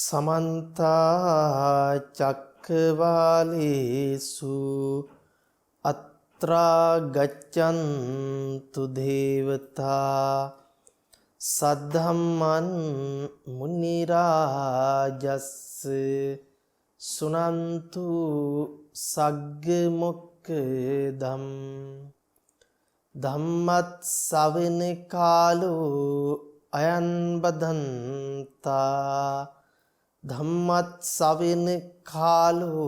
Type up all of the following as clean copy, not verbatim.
समन्ता चक्रवालेषु अत्रा गच्छन्तु देवता सद्धम्मं मुनिराजस्य सुनन्तु सग्गमुक्खदम् धम्मत् सविन कालो अयं बदन्ता धम्मत् सविन कालो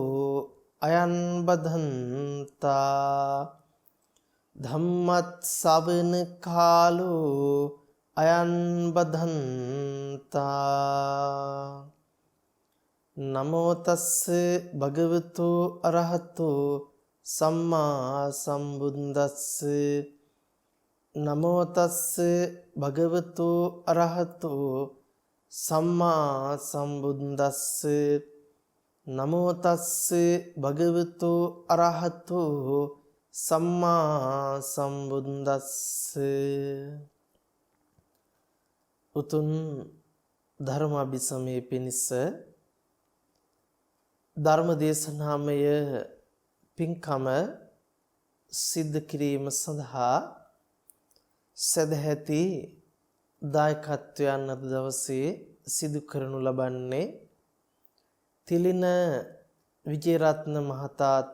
अयं बदन्ता धम्मत् सविन कालो अयं बदन्ता नमो तस्से भगवतो अरहतो सम्मा संबुद्दस्से नमो तस्से भगवतो अरहतो सम्मा संबुद्दस्से नमो तस्से भगवतो अरहतो सम्मा संबुद्दस्से උතුම් ධර්ම අභිසමයේ පිණිස ධර්ම දේශනාමය පින්කම සිද්ධ කිරීම සඳහා සදැහැති දායකත්වයන් අද දවසේ සිදු කරනු ලබන්නේ තිලින විජේරත්න මහතාත්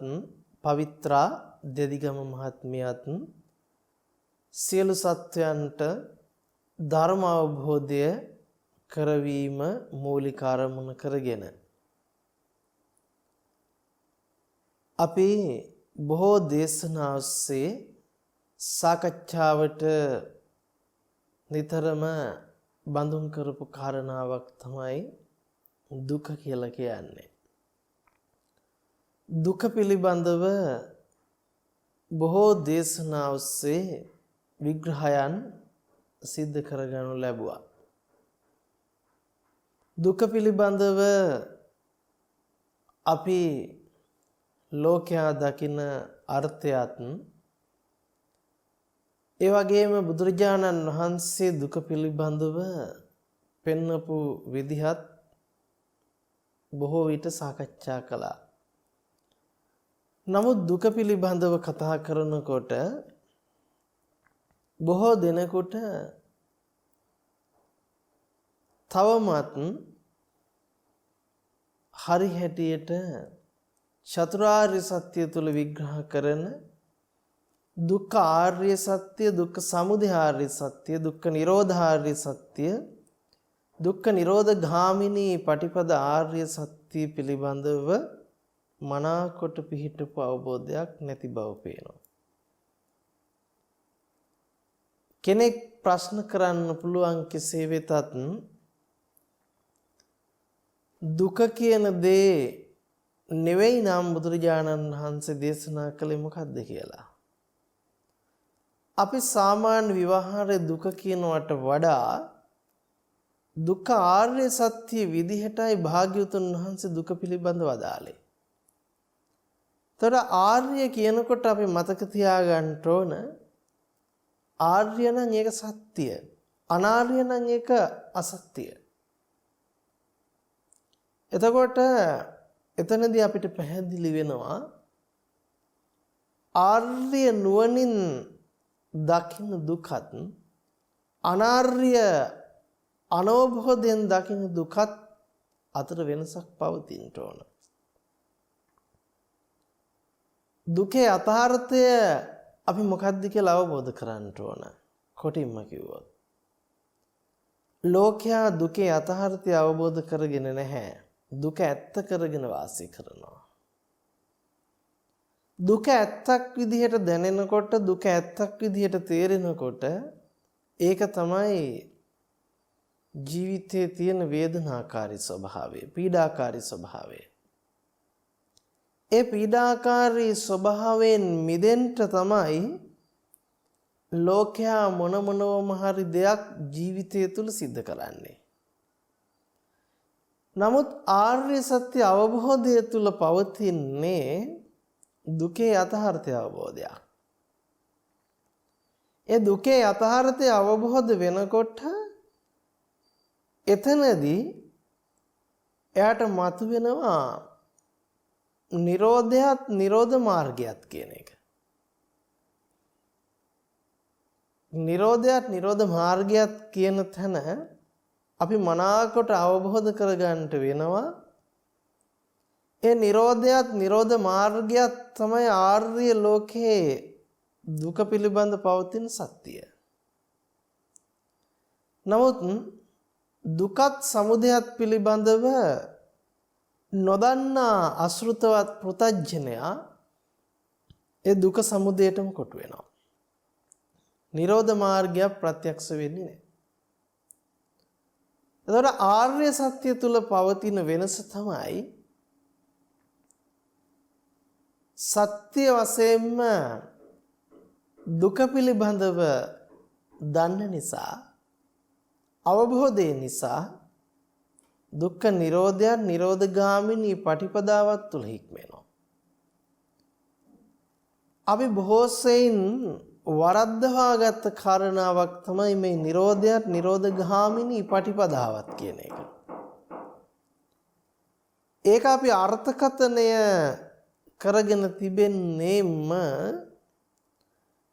පවිත්‍රා දෙදිගම මහත්මියත් සියලු සත්වයන්ට ධර්ම අවබෝධය කරවීම මූලික අරමුණ කරගෙන අපි බොහෝ දේශනා ඔස්සේ සාකච්ඡාවට නිතරම බඳුන් කරපු කාරණාවක් තමයි දුක කියලා කියන්නේ. දුක පිළිබඳව බොහෝ දේශනා ඔස්සේ විග්‍රහයන් සිද්ධ කරගනු ලැබුවා. දුක පිළිබඳව අපි ලෝකයා දකින අර්ථයත් ඒ වගේම බුදුරජාණන් වහන්සේ දුක පිළිබඳව පෙන්වපු විදිහත් බොහෝ විට සාකච්ඡා කළා. නමුත් දුක පිළිබඳව කතා කරනකොට බොහෝ දෙනෙකුට තවමත් හරි හැටියට චතුරාර්ය සත්‍ය තුල විග්‍රහ කරන දුක්ඛ ආර්ය සත්‍ය, දුක්ඛ සමුදය ආර්ය සත්‍ය, දුක්ඛ නිරෝධ ආර්ය සත්‍ය, දුක්ඛ නිරෝධ ගාමිනී පටිපද ආර්ය සත්‍ය පිළිබඳව මනාකොට පිහිටපු අවබෝධයක් නැති බව පේනවා. කෙනෙක් ප්‍රශ්න කරන්න පුළුවන් කෙසේ වෙතත් දුක කියන දේ නෙවෙයි නම් බුදුරජාණන් වහන්සේ දේශනා කළේ මොකක්ද කියලා. අපි සාමාන්‍ය විවහාරයේ දුක කියනවට වඩා දුක්ඛ ආර්ය සත්‍ය විදිහටයි භාග්‍යවතුන් වහන්සේ දුක පිළිබඳව වදාළේ. තොර ආර්ය කියනකොට අපි මතක තියාගන්න ඕන ආර්ය නම් ඒක සත්‍ය, අනාර්ය නම් ඒක අසත්‍ය. එතකොට එතනදී අපිට පැහැදිලි වෙනවා ආර්ය නුවණින් දකින්න දුකත් අනාර්ය අනවබෝධයෙන් දකින්න දුකත් අතර වෙනසක් පවතින්න ඕන. දුකේ යථාර්ථය අපි මොකක්ද කියලා අවබෝධ කරගන්න ඕන. කොටින්ම කිව්වොත් ලෝකයා දුකේ යථාර්ථය අවබෝධ කරගෙන නැහැ. දුක ඇත්ත කරගෙන වාසය කරනවා. දුක ඇත්තක් විදිහට දැනෙනකොට, දුක ඇත්තක් විදිහට තේරෙනකොට ඒක තමයි ජීවිතයේ තියෙන වේදනාකාරී ස්වභාවය, පීඩාකාරී ස්වභාවය. ඒ පීඩාකාරී ස්වභාවයෙන් මිදෙන්න තමයි ලෝකයා මොනම හරි දෙයක් ජීවිතය තුල සිද්ධ කරන්නේ. නමුත් ආර්ය සත්‍ය අවබෝධය තුල පවතින්නේ දුකේ යථාර්ථය අවබෝධයක්. ඒ දුකේ යථාර්ථය අවබෝධ වෙනකොට එතනදී එයාට මතුවෙනවා නිරෝධයත් නිරෝධ මාර්ගයත් කියන එක. නිරෝධයත් නිරෝධ මාර්ගයත් කියන තැන අපි මනාකොට අවබෝධ කරගන්නට වෙනවා. ඒ නිරෝධයත් නිරෝධ මාර්ගයත් තමයි ආර්ය ලෝකයේ දුක පිළිබඳ පවතින සත්‍යය. නමුත් දුකත් සමුදයත් පිළිබඳව නොදන්නා අසෘතවත් පෘතජ්ජනයා ඒ දුක සමුදයටම කොටු වෙනවා. නිරෝධ මාර්ගය ප්‍රත්‍යක්ෂ වෙන්නේ නැහැ. එතකොට ආර්ය සත්‍ය තුල පවතින වෙනස තමයි සත්‍ය වශයෙන්ම දුක පිළිබඳව දන්න නිසා අවබෝධය නිසා දුක්ඛ නිරෝධය නිරෝධගාමිනී පටිපදාවත් තුල හික්මෙනවා. අපි බොහෝ සෙයින් වරද්දවාගත් කාරණාවක් තමයි මේ නිරෝධයත් නිරෝධගාමිනී පටිපදාවත් කියන එක. ඒක අපි අර්ථකථනය කරගෙන තිබෙන්නේම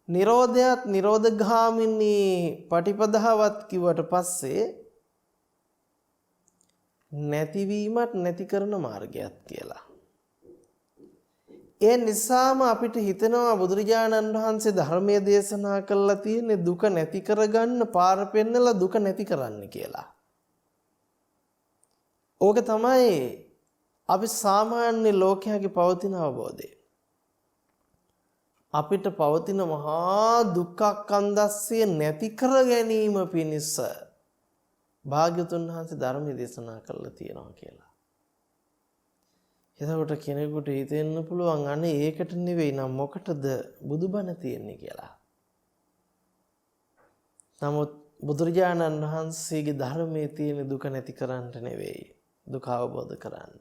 නිරෝධයත් නිරෝධගාමිනී පටිපදාවත් කිව්වට පස්සේ නැතිවීමත් නැති කරන මාර්ගයක් කියලා. ඒ නිසාම අපිට හිතෙනවා බුදුරජාණන් වහන්සේ ධර්මයේ දේශනා කළා තියෙන්නේ දුක නැති කරගන්න පාර පෙන්නලා දුක නැති කරන්න කියලා. ඕක තමයි අපි සාමාන්‍ය ලෝකයාගේ පවතින අවබෝධය. අපිට පවතින මහා දුක්ඛක්ඛන්දස්සය නැති කර ගැනීම පිණිස භාග්‍යතුන් වහන්සේ ධර්මයේ දේශනා කළා තියෙනවා කියලා. එතකොට කෙනෙකුට හිතෙන්න පුළුවන් අනේ ඒකට නෙවෙයි නම් මොකටද බුදුබණ තියෙන්නේ කියලා. නමුත් බුදුරජාණන් වහන්සේගේ ධර්මයේ තියෙන දුක නැති කරන්නට නෙවෙයි, දුක අවබෝධ කරන්න.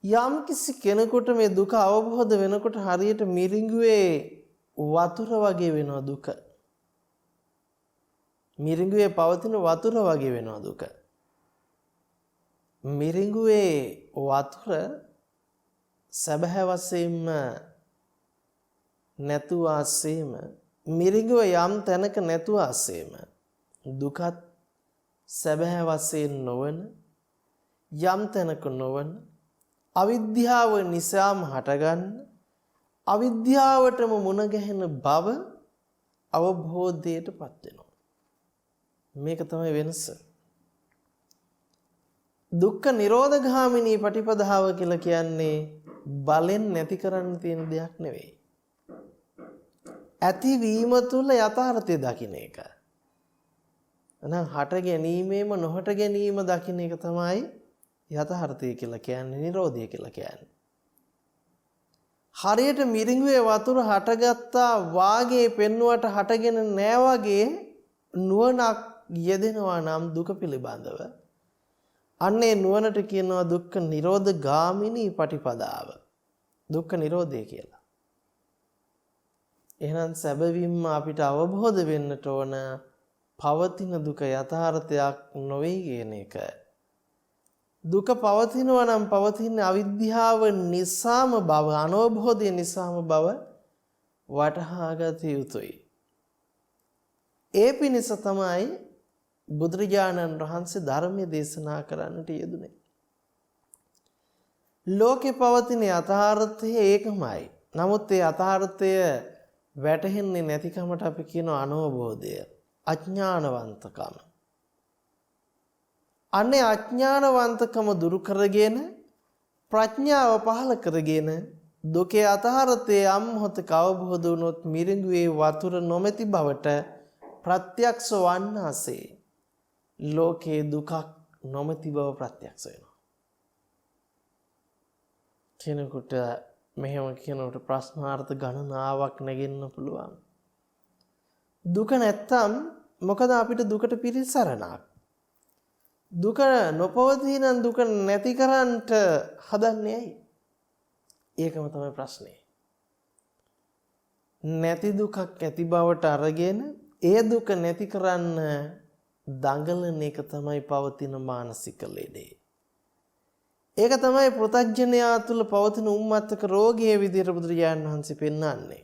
යම් කිසි කෙනෙකුට මේ දුක අවබෝධ වෙනකොට හරියට මිරිඟුවේ වතුර වගේ වෙනවා දුක. මිරිඟුවේ පවතින වතුර වගේ වෙනවා දුක. මිරිඟුවේ වතුර සැබෑ වශයෙන්ම නැතුව ආසෙම මිරිඟුව යම් තැනක නැතුව ආසෙම දුකත් සැබෑ වශයෙන් නොවන යම් තැනක නොවන අවිද්‍යාව නිසාම හටගන්න අවිද්‍යාවටම මුණ ගැහෙන බව අවබෝධයටපත් වෙනවා. මේක තමයි වෙනස. දුක්ඛ නිරෝධගාමිනී පටිපදාව කියලා කියන්නේ බලෙන් නැති කරන්න තියෙන දෙයක් නෙවෙයි. ඇතිවීම තුළ යථාර්ථය දකින්න එක. එහෙනම් හට ගැනීමේම නොහට ගැනීම දකින්න එක තමයි යථාර්ථය කියලා කියන්නේ, නිරෝධය කියලා කියන්නේ. හරියට මිරිඟුවේ වතුර හටගත්තා වාගේ පෙන්වුවට හටගෙන නෑ වගේ නුවණක් යෙදෙනවා නම් දුක පිළිබඳව අන්නේ නුවණට කියනවා දුක්ඛ නිරෝධ ගාමිනී පටිපදාව. දුක්ඛ නිරෝධය කියලා. එහෙනම් සැබවින්ම අපිට අවබෝධ වෙන්නට ඕන පවතින දුක යථාර්ථයක් නොවේ කියන එක. දුක පවතිනවා නම් පවතින අවිද්‍යාව නිසාම බව, අනවබෝධය නිසාම බව වටහා ගත යුතුයි. ඒ පිණිස තමයි බුදුරජාණන් වහන්සේ ධර්මයේ දේශනා කරන්නට යෙදුනේ. ලෝකේ පවතින යථාර්ථය ඒකමයි. නමුත් ඒ යථාර්ථය වැටහෙන්නේ නැතිකමට අපි කියන අනවබෝධය, අඥානවන්තකම. අනේ අඥානවන්තකම දුරු කරගෙන ප්‍රඥාව පහළ කරගෙන දුකේ යථාර්ථය යම් මොහොතක අවබෝධ වුණොත් මිරිඟුවේ වතුර නොමැති බවට ප්‍රත්‍යක්ෂ වන්නාසේ ලෝකේ දුකක් නොමැති බව ප්‍රත්‍යක්ෂ වෙනවා. කෙනෙකුට මෙහෙම කියනකොට ප්‍රශ්නාර්ථ ගණනාවක් නැගෙන්න පුළුවන්. දුක නැත්තම් මොකද අපිට දුකට පිළිසරණක්? දුක නොපවතින දුක නැති කරන්නට හදන්නේ ඇයි? ඒකම තමයි ප්‍රශ්නේ. නැති දුකක් ඇති බවට අරගෙන ඒ දුක නැති කරන්න දඟලන එක තමයි පවතින මානසික ලෙඩේ. ඒක තමයි පෘථග්ජනයා තුළ පවතින උම්මත්තක රෝගයේ විදිහට බුදුරජාණන් වහන්සේ පෙන්වන්නේ.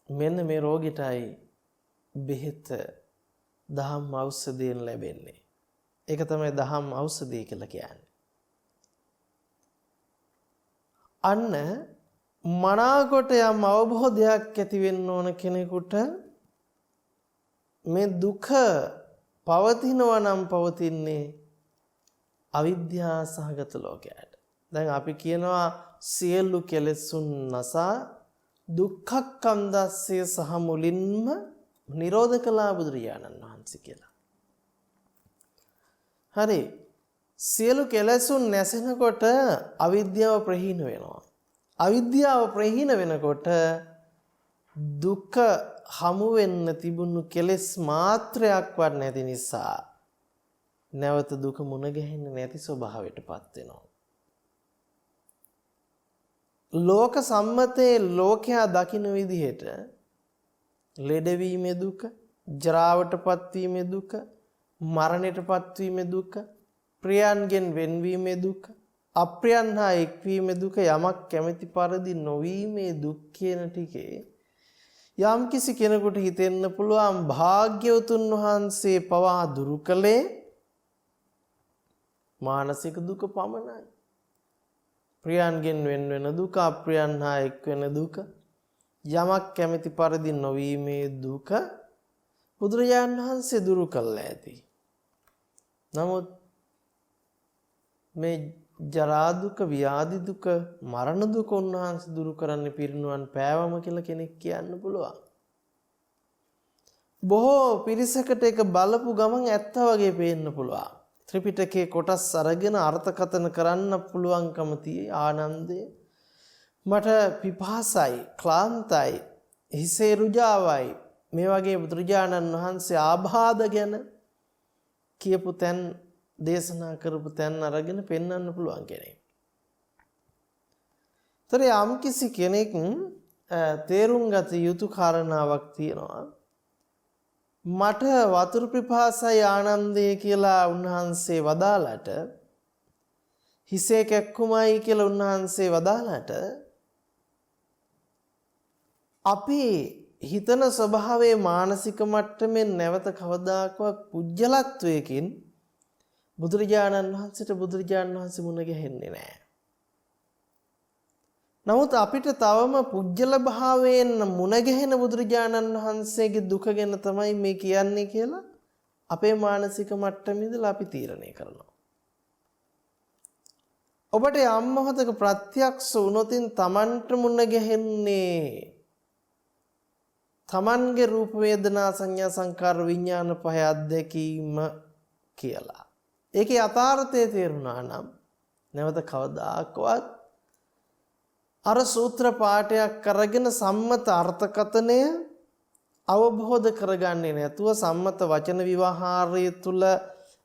මෙන්න මේ රෝගිටයි බෙහෙත දහම් ඖෂධයෙන් ලැබෙන්නේ. ඒක තමයි දහම් ඖෂධය කියලා කියන්නේ. අන්න මනාකොට යම් අවබෝධයක් ඇති වෙන්න ඕන කෙනෙකුට මේ දුක පවතිනවා නම් පවතින්නේ අවිද්‍යා සහගත ලෝකයට. දැන් අපි කියනවා සියලු කෙලෙසුන් නසා දුක්ඛක්ඛන්දස්ය සහ මුලින්ම නිරෝධ කළා බුදුරජාණන් වහන්සේ කියලා. හරි. සියලු කෙලෙසුන් නැසෙනකොට අවිද්‍යාව ප්‍රහීන වෙනවා. අවිද්‍යාව ප්‍රහීන වෙනකොට දුක හමු වෙන්න තිබුණු කෙලෙස් මාත්‍රයක්වත් නැති නිසා නැවත දුක මුණ ගැහෙන්නේ නැති ස්වභාවයටපත් වෙනවා. ලෝක සම්මතයේ ලෝකයා දකින්න විදිහට ලෙඩවීමේ දුක, ජරාවටපත් වීමේ දුක, මරණයටපත් වීමේ දුක, ප්‍රියයන්ගෙන් වෙන්වීමේ දුක, අප්‍රියයන් හා එක්වීමේ දුක, යමක් කැමැති පරිදි නොවීමේ දුක් කියන ටිකේ යම් කිසි කෙනෙකුට හිතෙන්න පුළුවන් භාග්‍යවතුන් වහන්සේ පවා දුරු කළේ මානසික දුක පමණයි. ප්‍රියයන්ගෙන් වෙන් වෙන දුක, අප්‍රියයන් හා එක් වෙන දුක, යමක් කැමැති පරිදි නොවීමේ දුක බුදුරජාණන් වහන්සේ දුරු කළා ඇති. නමුත් මේ ජරා දුක, ව්‍යාධි දුක, මරණ දුක උන්වහන්සේ දුරු කරන්න පිරිනුවන් පෑවම කියලා කෙනෙක් කියන්න පුළුවන්. බොහෝ පිරිසකට ඒක බලපු ගමන් ඇත්ත වගේ පේන්න පුළුවන්. ත්‍රිපිටකයේ කොටස් අරගෙන අර්ථකථන කරන්න පුළුවන්කම තියෙයි. ආනන්දය මට පිපාසයි, ක්ලාන්තයි, හිසේ රුජාවයි, මේ වගේ බුදුරජාණන් වහන්සේ ආබාධ ගැන කියපු තැන්, දේශනා කරපු තැන් අරගෙන පෙන්වන්න පුළුවන් කෙනෙක්. ତර යම් කිසි කෙනෙක් තේරුම් ගත යුතු කාරණාවක් තියෙනවා. මට වතුරු පිපාසයි ආනන්දය කියලා උන්වහන්සේ වදාළට, හිසේ කැක්කුමයි කියලා උන්වහන්සේ වදාළට, අපි හිතන ස්වභාවයේ මානසික මට්ටමින් නැවත කවදාකවත් පුජ්‍යලත්වයකින් බුදුරජාණන් වහන්සේට බුදුරජාණන් වහන්සේ මුණ ගැහෙන්නේ නැහැ. නමුත් අපිට තවම පුජ්‍යල භාවයෙන් මුණ ගැහෙන බුදුරජාණන් වහන්සේගේ දුක ගැන තමයි මේ කියන්නේ කියලා අපේ මානසික මට්ටමේ ඉඳලා අපි තීරණය කරනවා. ඔබට යම් මොහොතක ප්‍රත්‍යක්ෂ වුණොතින් Tamanට මුණ ගැහෙන්නේ Tamanගේ රූප වේදනා සංඥා සංකාර විඥාන පහ අධ්‍යක්ීම කියලා. ඒකේ යථාර්ථය තේරුණා නම් නැවත කවදාකවත් අර සූත්‍ර පාඨයක් අරගෙන සම්මත අර්ථකථනය අවබෝධ කරගන්නේ නැතුව සම්මත වචන විවහාරය තුල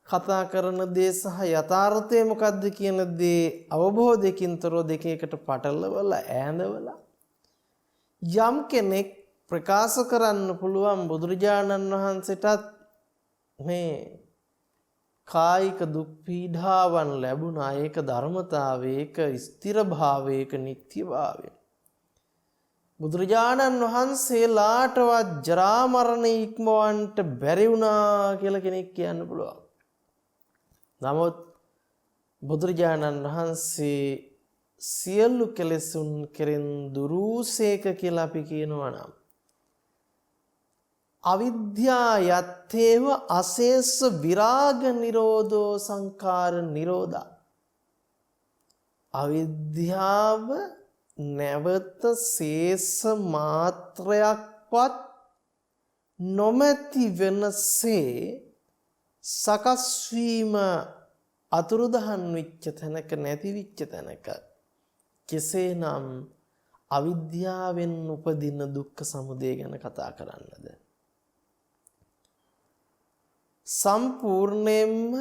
කතා කරන දේ සහ යථාර්ථය මොකද්ද කියන දේ අවබෝධයකින් තොරව දෙකේකට පටලවලා ඈඳවලා යම් කෙනෙක් ප්‍රකාශ කරන්න පුළුවන් බුදුරජාණන් වහන්සේටත් මේ කායික දුක් පීඩාවන් ලැබුණා, ඒක ධර්මතාවය, ඒක ස්ථිර භාවය, ඒක නිත්‍ය භාවය. බුදුරජාණන් වහන්සේලාටවත් ජරා මරණ ඉක්මවන්නට බැරි වුණා කියලා කෙනෙක් කියන්න පුළුවන්. නමුත් බුදුරජාණන් වහන්සේ සියලු කෙලෙසුන් කෙරෙන් දුරුසේක කියලා අපි කියනවා නම් අවිද්‍යා යත්තේව අශේෂ විරාග නිරෝධෝ සංඛාර නිරෝධා. අවිද්‍යාව නැවත ශේෂ මාත්‍රයක්වත් නොමැති වෙනසේ සකස් වීම අතුරුදහන් වෙච්ච තැනක, නැති වෙච්ච තැනක කෙසේනම් අවිද්‍යාවෙන් උපදින දුක්ඛ සමුදය ගැන කතා කරන්නද? සම්පූර්ණයෙන්ම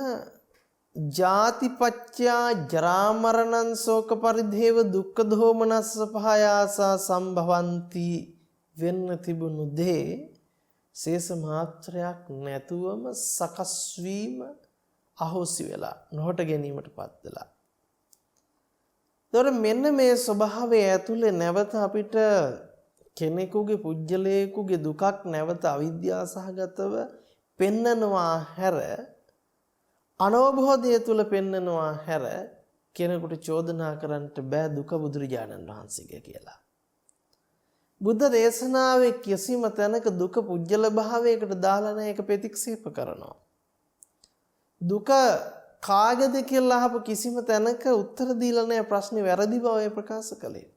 ජාතිපච්චා ජරා මරණං ශෝක පරිදේව දුක්ඛ දෝමනස්ස පහයාසා සම්භවಂತಿ වෙන්න තිබුණු දේ ශේෂ මාත්‍රයක් නැතුවම සකස් වීම අහෝසි වෙලා නොහොට ගැනීමටපත් වෙලා. ඒතකොට මෙන්න මේ ස්වභාවය ඇතුලේ නැවත අපිට කෙනෙකුගේ පුජ්‍යලයකුගේ දුකක් නැවත අවිද්‍යාව සහගතව පෙන්නනවා හැර අනවබෝධය තුල පෙන්නනවා හැර කෙනෙකුට චෝදනා කරන්නට බෑ දුක බුදුරජාණන් වහන්සේගේ කියලා. බුද්ධ දේශනාවේ කිසිම තැනක දුක පුජ්‍යල භාවයකට දාලා නැහැ, ඒක ප්‍රතික්ෂේප කරනවා. දුක කාගේද කියලා අහපු කිසිම තැනක උත්තර දීලා නැහැ, ප්‍රශ්නේ වැරදි බව ප්‍රකාශ කළේ.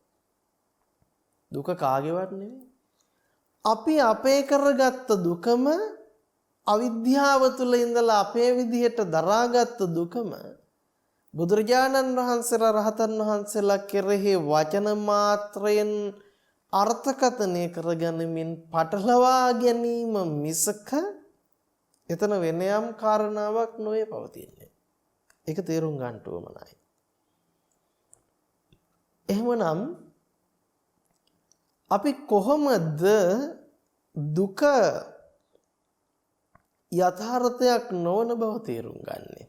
දුක කාගේවත් නෙවෙයි. අපි අපේ කරගත්ත දුකම අවිද්‍යාව තුළ ඉඳලා අපේ විදිහට දරාගත්ත දුකම බුදුරජාණන් වහන්සේලා රහතන් වහන්සේලා කෙරෙහි වචන මාත්‍රයෙන් අර්ථකථනය කරගැනීමෙන් පටලවා ගැනීම මිසක එතන වෙන යම් කාරණාවක් නොවේ පවතින්නේ. ඒක තේරුම් ගන්න ඕමනයි. එහෙමනම් අපි කොහොමද දුක යථාර්ථයක් නොවන බව තේරුම් ගන්නේ?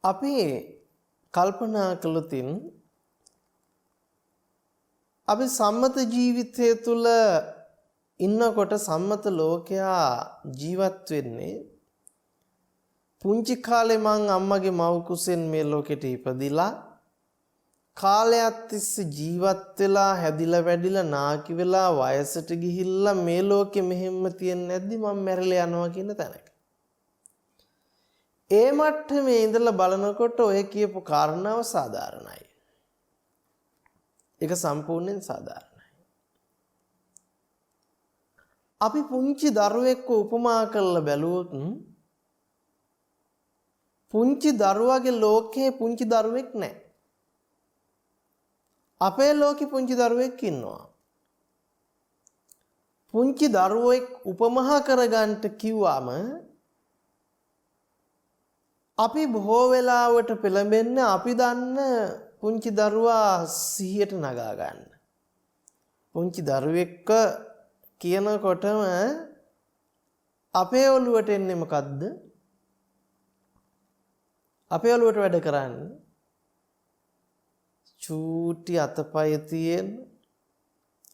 අපි කල්පනා කළොතින් අපි සම්මත ජීවිතය තුළ ඉන්නකොට සම්මත ලෝකයා ජීවත් වෙන්නේ පුංචි කාලේ මං අම්මගේ මව් කුසෙන් මේ ලෝකෙට ඉපදිලා කාලයක් තිස්සේ ජීවත් වෙලා හැදිලා වැඩිලා නාකි වෙලා වයසට ගිහිල්ලා මේ ලෝකෙ මෙහෙම තියෙන්නේ නැද්දි මම මැරිලා යනවා කියන තැනක. ඒ මට්ටමේ ඉඳලා බලනකොට ඔය කියපු කාරණාව සාධාරණයි. ඒක සම්පූර්ණයෙන් සාධාරණයි. අපි පුංචි දරුවෙක්ව උපමා කරලා බැලුවොත් පුංචි දරුවාගේ ලෝකේ පුංචි දරුවෙක් නැහැ. අපේ ලෝකේ පුංචි දරුවෙක් ඉන්නවා. පුංචි දරුවෙක් උපමා කරගන්න කිව්වම අපි බොහෝ වෙලාවට පෙළඹෙන්නේ අපි දන්න පුංචි දරුවා සිහියට නගා ගන්න. පුංචි දරුවෙක්ව කියනකොටම අපේ ඔළුවට එන්නේ මොකද්ද? අපේ ඔළුවට වැඩ කරන්නේ චූටි අතපය තියෙන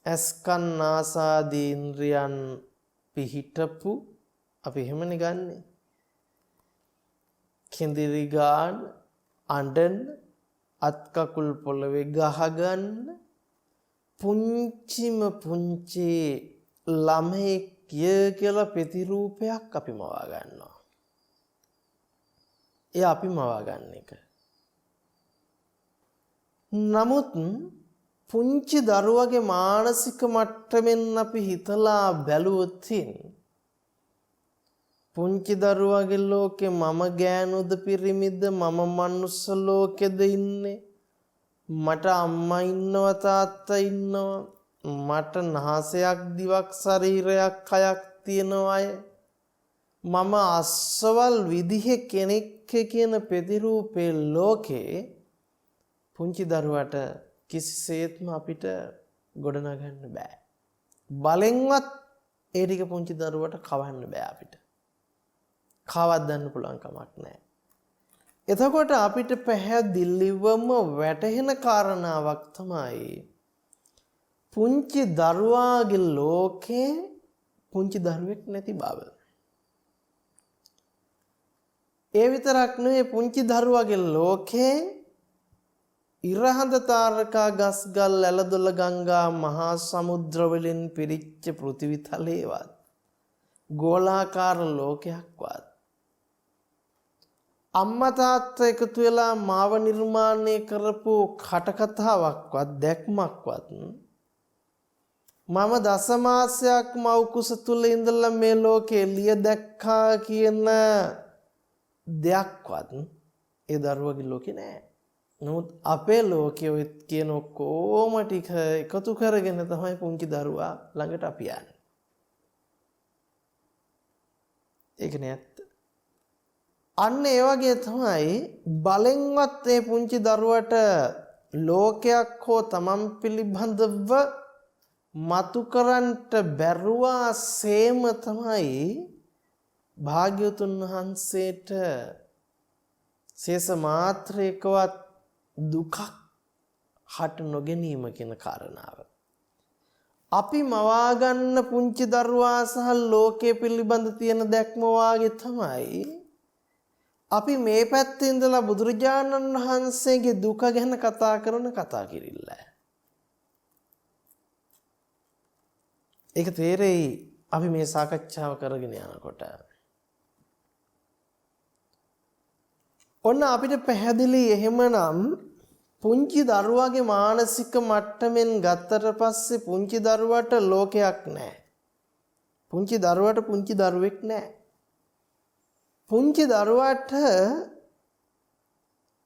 ඇස්කන් නාසාදී ඉන්ද්‍රියන් පිහිටපු අපි එහෙමනේ ගන්නෙ. කෙඳිරි ගන්න, අඬන, අත් කකුල් පොළවේ ගහගන්න පුංචිම පුංචි ළමෙක් කියලා ප්‍රතිරූපයක් අපි මවා ගන්නවා. ඒ අපි මවා ගන්න එක. නමුත් පුංචි දරුවගේ මානසික මට්ටමින් අපි හිතලා බැලුවොත් පුංචි දරුවගේ ලෝකේ මම ගෑනුද පිරිමිද මම මනුස්ස ලෝකෙද ඉන්නේ, මට අම්මා ඉන්නවා තාත්තා ඉන්නවා, මට නාසයක් දිවක් ශරීරයක් කයක් තියෙනවා අය, මම අස්සවල් විදිහේ කෙනෙක් කියන ප්‍රතිරූපේ ලෝකේ පුංචි දරුවට කිසිසේත්ම අපිට ගොඩනගන්න බෑ. බලෙන්වත් ඒ ටික පුංචි දරුවට කවන්න බෑ අපිට. කවද්දන්න පුළුවන් කමක් නැහැ. එතකොට අපිට පැහැදිලිවම වැටහෙන කාරණාවක් තමයි පුංචි දරුවාගේ ලෝකේ පුංචි දරුවෙක් නැති බව. ඒ විතරක් නෙවෙයි පුංචි දරුවාගේ ලෝකේ ඉරහඳ තාරකා ගස්ගල් ඇලදොල ගංගා මහා සමුද්‍ර වලින් පිරිච්ච පෘථිවි තලයේවත් ගෝලාකාර ලෝකයක්වත් අම්මා තාත්තා එකතු වෙලා මාව නිර්මාණය කරපු කටකතාවක්වත් දැක්මක්වත් මම දසමාසයක් මව් කුස තුල ඉඳලා මේ ලෝකේ එළිය දැක්කා කියන දෙයක්වත් ඒ දරුවගේ ලෝකේ නෑ. නමුත් අපේ ලෝකයේ ඔය කියන ඔක්කොම ටික එකතු කරගෙන තමයි පුංචි දරුවා ළඟට අපි යන්නේ. ඒක නේත්. අන්න ඒ වගේ තමයි බලෙන්වත් මේ පුංචි දරුවට ලෝකයක් හෝ තමන් පිළිබඳව මතු කරන්ට බැරුවා සේම තමයි භාග්‍යවතුන් වහන්සේට ශේෂ මාත්‍රයකවත් දුකක් හට නොගැනීම කියන කාරණාව. අපි මවා ගන්න පුංචි දරුවා සහ ලෝකයේ පිළිබඳ තියෙන දැක්ම වාගේ තමයි අපි මේ පැත්තේ ඉඳලා බුදුරජාණන් වහන්සේගේ දුක ගැන කතා කරන කතා කිරිල්ල. ඒක තේරෙයි අපි මේ සාකච්ඡාව කරගෙන යනකොට. ඔන්න අපිට පැහැදිලි එහෙමනම් පුංචි දරුවාගේ මානසික මට්ටමින් ගත්තට පස්සේ පුංචි දරුවාට ලෝකයක් නැහැ. පුංචි දරුවාට පුංචි දරුවෙක් නැහැ. පුංචි දරුවාට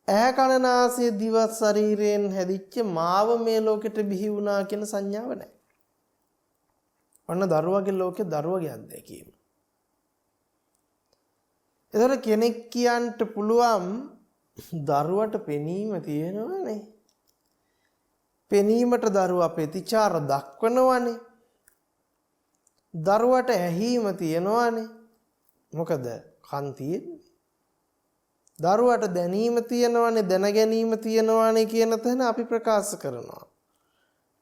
ඇහැ කන නාසය දිව ශරීරයෙන් හැදිච්ච මාව මේ ලෝකෙට බිහි වුණා කියන සංඥාව නැහැ. ඔන්න දරුවාගේ ලෝකේ දරුවාගේ අත්දැකීම. ඒතර කෙනෙක් කියන්ට පුළුවන් දරුවට පෙනීම තියෙනවනේ. පෙනීමට දරුවා ප්‍රතිචාර දක්වනවනේ. දරුවට ඇහිීම තියෙනවනේ. මොකද කන් තියෙන්නේ. දරුවට දැනීම තියෙනවනේ, දැන ගැනීම තියෙනවනේ කියන තැන අපි ප්‍රකාශ කරනවා.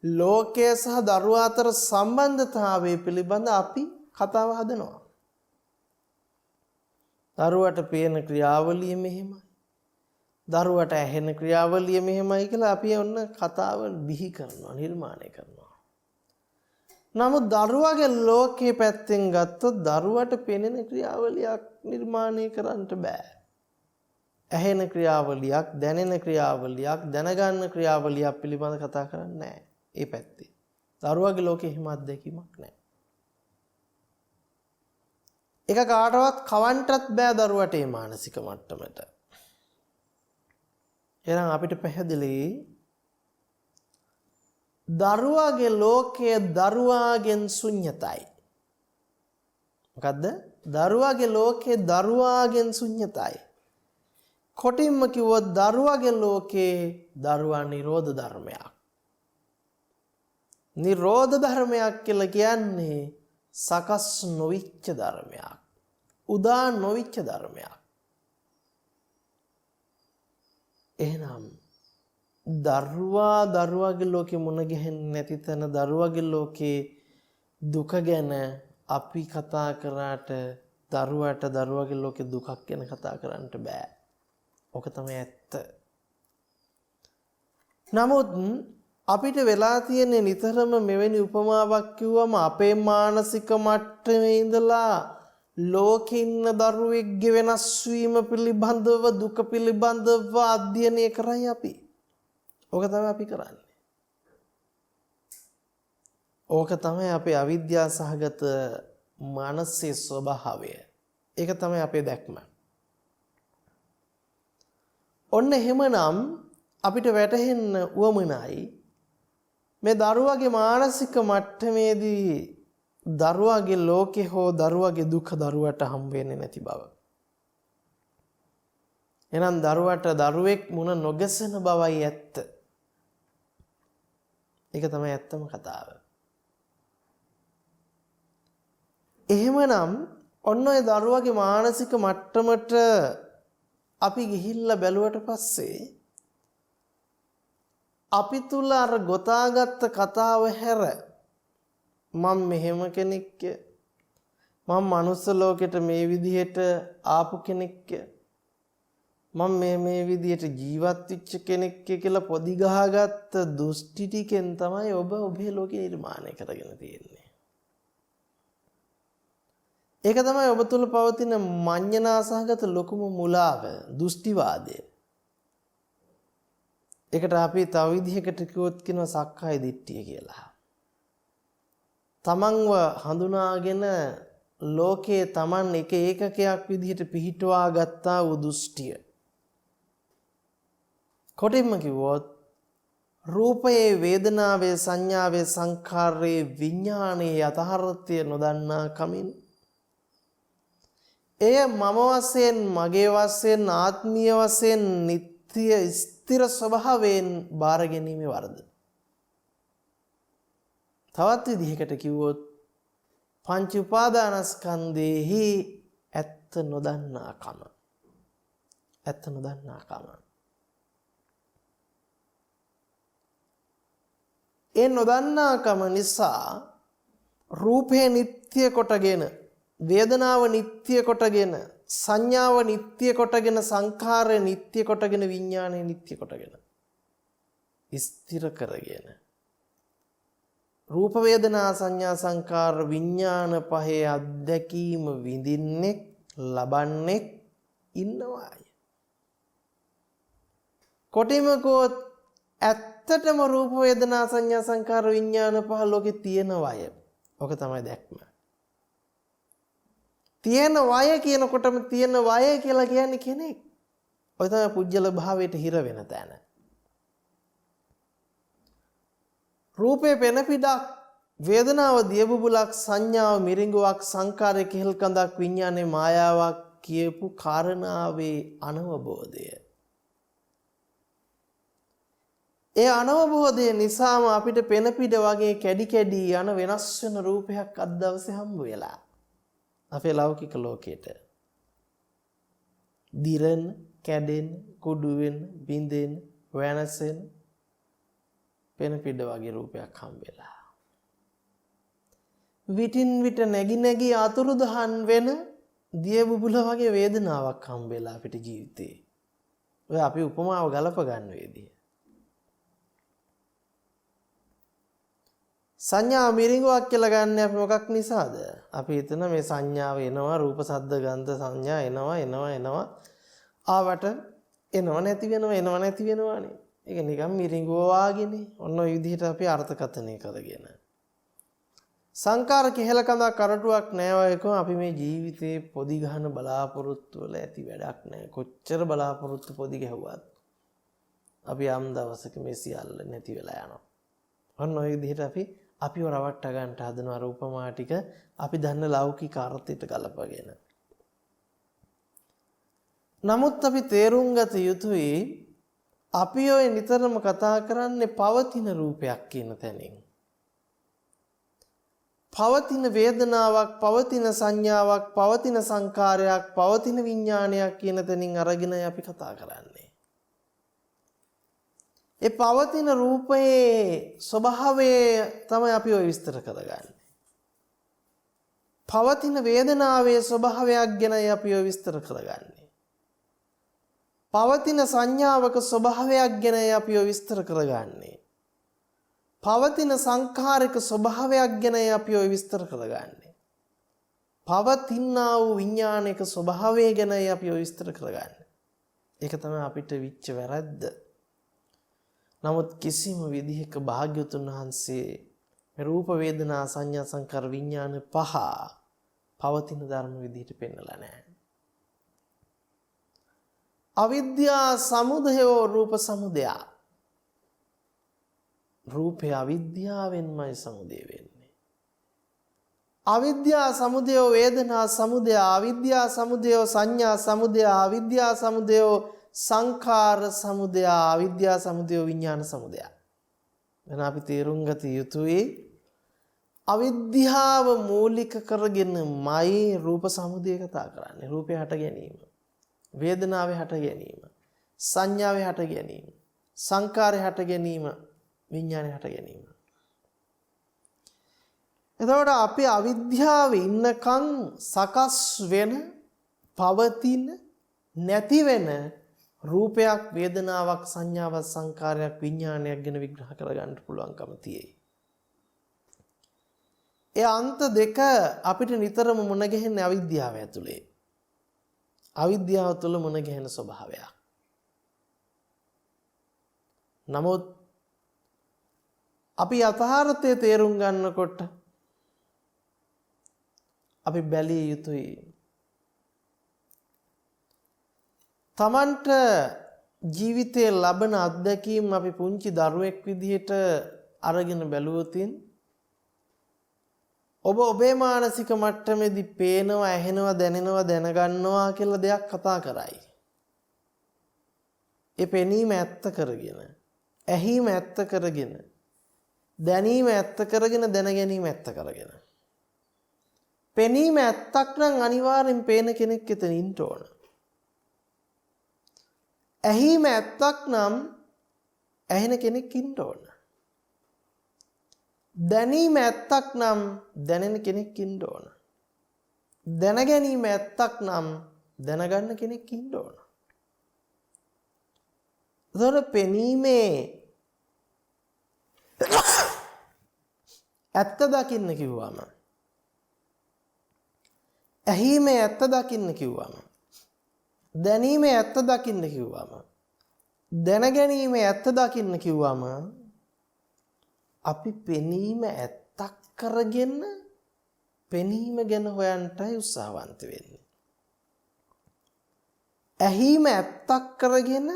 ලෝකය සහ දරුවා අතර සම්බන්ධතාවය පිළිබඳ අපි කතාව හදනවා. දරුවට පේන ක්‍රියාවලිය මෙහෙමයි. දරුවට ඇහෙන ක්‍රියාවලිය මෙහෙමයි කියලා අපි ඔන්න කතාව බිහි කරනවා, නිර්මාණය කරනවා. නමුත් දරුවාගේ ලෝකයේ පැත්තෙන් ගත්තොත් දරුවට පෙනෙන ක්‍රියාවලියක් නිර්මාණය කරන්න බෑ. ඇහෙන ක්‍රියාවලියක්, දැනෙන ක්‍රියාවලියක්, දැනගන්න ක්‍රියාවලියක් පිළිබඳ කතා කරන්නේ නැහැ. ඒ පැත්තේ. දරුවාගේ ලෝකෙ හිම අත්දැකීමක් නැහැ. ඒක කාටවත් කවන්ටත් බෑ දරුවට මේ මානසික මට්ටමට. එහෙනම් අපිට පැහැදිලි දරුවාගේ ලෝකයේ දරුවාගෙන් ශුන්‍යතයි. මොකද්ද? දරුවාගේ ලෝකයේ දරුවාගෙන් ශුන්‍යතයි. කොටින්ම කිව්වොත් දරුවාගේ ලෝකේ දරුවා නිරෝධ ධර්මයක්. නිරෝධ ධර්මයක් කියලා කියන්නේ සකස් නොවිච්ච ධර්මයක්. උදා නොවිච්ච ධර්මයක්. එහෙනම් දරුවාගේ ලෝකෙ මුණ ගැහෙන්නේ නැති තැන දරුවාගේ ලෝකේ දුක ගැන අපි කතා කරාට දරුවාගේ ලෝකේ දුකක් ගැන කතා කරන්න බෑ. ඔක තමයි ඇත්ත. නමුත් අපිට වෙලා තියෙන නිතරම මෙවැනි උපමාවක් කිව්වම අපේ මානසික මට්ටමේ ඉඳලා ලෝකේ ඉන්න දරුවෙක්ගේ වෙනස් වීම පිළිබඳව දුක පිළිබඳව අධ්‍යයනය කරයි අපි. ඕක තමයි අපි කරන්නේ. ඕක තමයි අපේ අවිද්‍යා සහගත මානසික ස්වභාවය. ඒක තමයි අපේ දැක්ම. ඔන්න එහෙමනම් අපිට වැටහෙන්න උවමනයි මේ දරුවාගේ මානසික මට්ටමේදී දරුවාගේ ලෝකේ හෝ දරුවාගේ දුක දරුවට හම් වෙන්නේ නැති බව. එහෙනම් දරුවට දරුවෙක් මුණ නොගැසෙන බවයි ඇත්ත. ඒක තමයි ඇත්තම කතාව. එහෙමනම් ඔන්න ඔය දරුවාගේ මානසික මට්ටමට අපි ගිහිල්ලා බැලුවට පස්සේ අපි තුල අර ගොතාගත්ත කතාව හැර මම මෙහෙම කෙනෙක්ය, මම මනුස්ස ලෝකෙට මේ විදිහට ආපු කෙනෙක්ය, මම මේ විදිහට ජීවත් වෙච්ච කෙනෙක්ය කියලා පොදි ගහගත්ත දෘෂ්ටි ටිකෙන් තමයි ඔබ ඔබේ ලෝකෙ නිර්මාණය කරගෙන තියෙන්නේ. ඒක තමයි ඔබ තුල පවතින මඤ්ඤණාසහගත ලොකුම මුලාව, දෘෂ්ටිවාදය. ඒකට අපි තව විදිහකට කිව්වොත් කියනවා සක්කාය දිට්ඨිය කියලා. තමන්ව හඳුනාගෙන ලෝකයේ තමන් එක ඒකකයක් විදිහට පිහිටුවා ගත්තා වූ දෘෂ්ටිය. කොටින්ම කිව්වොත් රූපයේ, වේදනාවේ, සංඥාවේ, සංඛාරයේ, විඥානයේ යථාර්ථය නොදන්නා කමින් එය මම වශයෙන්, මගේ වශයෙන්, ආත්මීය වශයෙන් නිත්‍ය ස්ථිර ස්වභාවයෙන් බාර ගැනීමේ වරද. තවත් විදිහකට කිව්වොත් පංච උපාදානස්කන්ධෙහි ඇත්ත නොදන්නාකම. ඇත්ත නොදන්නාකම. ඒ නොදන්නාකම නිසා රූපේ නිට්ටය කොටගෙන, වේදනාව නිට්ටය කොටගෙන, සංඥාව නිට්ටය කොටගෙන, සංඛාරය නිට්ටය කොටගෙන, විඥානය නිට්ටය කොටගෙන ස්ථිර කරගෙන රූප වේදනා සංඥා සංකාර විඥාන පහේ අත්දැකීම විඳින්නේ ලබන්නේ ඉන්නවාය. කොටිම කෝත් ඇත්තටම රූප වේදනා සංඥා සංකාර විඥාන පහ ලෝකේ තියෙනවාය. ඔක තමයි දැක්ම. තියෙන වය කියනකොටම තියෙන වය කියලා කියන්නේ කෙනෙක්. ඔය තමයි පුජ්‍යල භාවයට හිර වෙන තැන. රූපේ පෙන පිටක්, වේදනාව දියබුබුලක්, සංඥාව මිරිඟුවක්, සංකාරය කෙහෙල් කඳක්, විඥානේ මායාවක් කියපු කාරණාවේ අනවබෝධය. ඒ අනවබෝධය නිසාම අපිට පෙන පිට වගේ කැඩි කැඩි යන වෙනස් වෙන රූපයක් අද දවසේ හම්බ වෙලා අපේ ලෞකික ලෝකෙට දිරෙන්, කැඩෙන්, කුඩු වෙන, බිඳෙන්, වෙනසෙන් පෙන පිට වගේ රූපයක් හම්බ වෙලා. විටින් විට නැగి නැగి අතුරුදහන් වෙන දිය බුබුල වගේ වේදනාවක් හම්බ වෙලා අපිට ජීවිතේ. ඔය අපි උපමාව ගලප ගන්න වේදී. සංඥා මිරිඟුවක් කියලා ගන්න අපි මොකක් නිසාද? අපි හිතන මේ සංඥාව එනවා, රූප ශබ්ද ගන්ධ සංඥා එනවා ආවට එනවා නැති වෙනවානේ. ඒක නිකන් මිරිඟුව වාගේනේ. ඔන්න ඔය විදිහට අපි අර්ථකථනය කරගෙන. සංකාර කෙහෙල කඳක් කරටුවක් නෑ වගේ අපි මේ ජීවිතේ පොදි ගහන බලාපොරොත්තු වල ඇති වැඩක් නෑ. කොච්චර බලාපොරොත්තු පොදි ගැහුවත් අපි යම් දවසක මේ සියල්ල නැති වෙලා යනවා. ඔන්න ඔය විදිහට අපිව රවට්ට ගන්නට හදන අර උපමා ටික අපි දන්න ලෞකික අර්ථයට ගලපගෙන. නමුත් අපි තේරුම් ගත යුතුයි අපි ඔය නිතරම කතා කරන්නේ පවතින රූපයක් කියන තැනින්. පවතින වේදනාවක්, පවතින සංඥාවක්, පවතින සංකාරයක්, පවතින විඥානයක් කියන තැනින් අරගෙන අපි කතා කරන්නේ. ඒ පවතින රූපයේ ස්වභාවය තමයි අපි ඔය විස්තර කරගන්නේ. පවතින වේදනාවේ ස්වභාවයක් ගැනයි අපි ඔය විස්තර කරගන්නේ. පවතින සංඥාවක ස්වභාවයක් ගැනයි අපි ඔය විස්තර කරගන්නේ. පවතින සංඛාරික ස්වභාවයක් ගැනයි අපි ඔය විස්තර කරගන්නේ. පවතිනා වූ විඥානික ස්වභාවය ගැනයි අපි ඔය විස්තර කරගන්නේ. ඒක තමයි අපිට විච්ච වැරද්ද. නමුත් කිසිම විදිහක භාග්‍යවතුන් වහන්සේ රූප වේදනා සංඥා සංකාර විඥාන පහ පවතින ධර්ම විදිහට පෙන්නලා නැහැ. අවිද්‍යා සමුදය රූප සමුදය. රූපය අවිද්‍යාවෙන්මයි සමුදය වෙන්නේ. අවිද්‍යා සමුදය වේදනා සමුදය, අවිද්‍යා සමුදය සංඥා සමුදය, අවිද්‍යා සමුදය සංඛාර සමුදය, අවිද්‍යා සමුදය විඥාන සමුදය. එන අපි තේරුම් ගත යුතුයි අවිද්‍යාව මූලික කරගෙනමයි රූප සමුදය කතා කරන්නේ. රූපය හට ගැනීම, වේදනාවේ හට ගැනීම, සංඥාවේ හට ගැනීම, සංඛාරේ හට ගැනීම, විඥානේ හට ගැනීම. එතකොට අපි අවිද්‍යාවේ ඉන්නකම් සකස් වෙන, පවතින, නැති වෙන රූපයක්, වේදනාවක්, සංඥාවක්, සංකාරයක්, විඥානයක් ගැන විග්‍රහ කරගන්න පුළුවන්කම තියෙයි. ඒ අන්ත දෙක අපිට නිතරම මුණ ගැහෙන්නේ අවිද්‍යාව ඇතුලේ. අවිද්‍යාව තුළ මුණ ගැහෙන ස්වභාවයක්. නමුත් අපි යථාර්ථය තේරුම් ගන්නකොට අපි බැලිය යුතුයි තමන්ට ජීවිතයේ ලබන අත්දැකීම් අපි පුංචි දරුවෙක් විදිහට අරගෙන බැලුවොතින් ඔබ ඔබේ මානසික මට්ටමේදී පේනවා, ඇහෙනවා, දැනෙනවා, දැනගන්නවා කියලා දෙයක් කතා කරයි. ඒ පෙනීම ඇත්ත කරගෙන, ඇහිම ඇත්ත කරගෙන, දැනීම ඇත්ත කරගෙන දැන ගැනීම ඇත්ත කරගෙන. පෙනීම ඇත්තක් නම් අනිවාර්යෙන් පේන කෙනෙක් එතන ඉන්න ඕන. ඇහිම ඇත්තක් නම් ඇහෙන කෙනෙක් ඉන්න ඕන. දැනීම ඇත්තක් නම් දැනෙන කෙනෙක් ඉන්න ඕන. දැන ගැනීම ඇත්තක් නම් දැනගන්න කෙනෙක් ඉන්න ඕන. ඒතර පෙනීමේ ඇත්ත දකින්න කිව්වම, ඇහිමේ ඇත්ත දකින්න කිව්වම, දැනීමේ ඇත්ත දකින්න කිව්වම, දැනගැනීමේ ඇත්ත දකින්න කිව්වම අපි පෙනීම ඇත්තක් කරගෙන පෙනීම ගැන හොයන්නටයි උත්සාහවන්ත වෙන්නේ. ඇහිම ඇත්තක් කරගෙන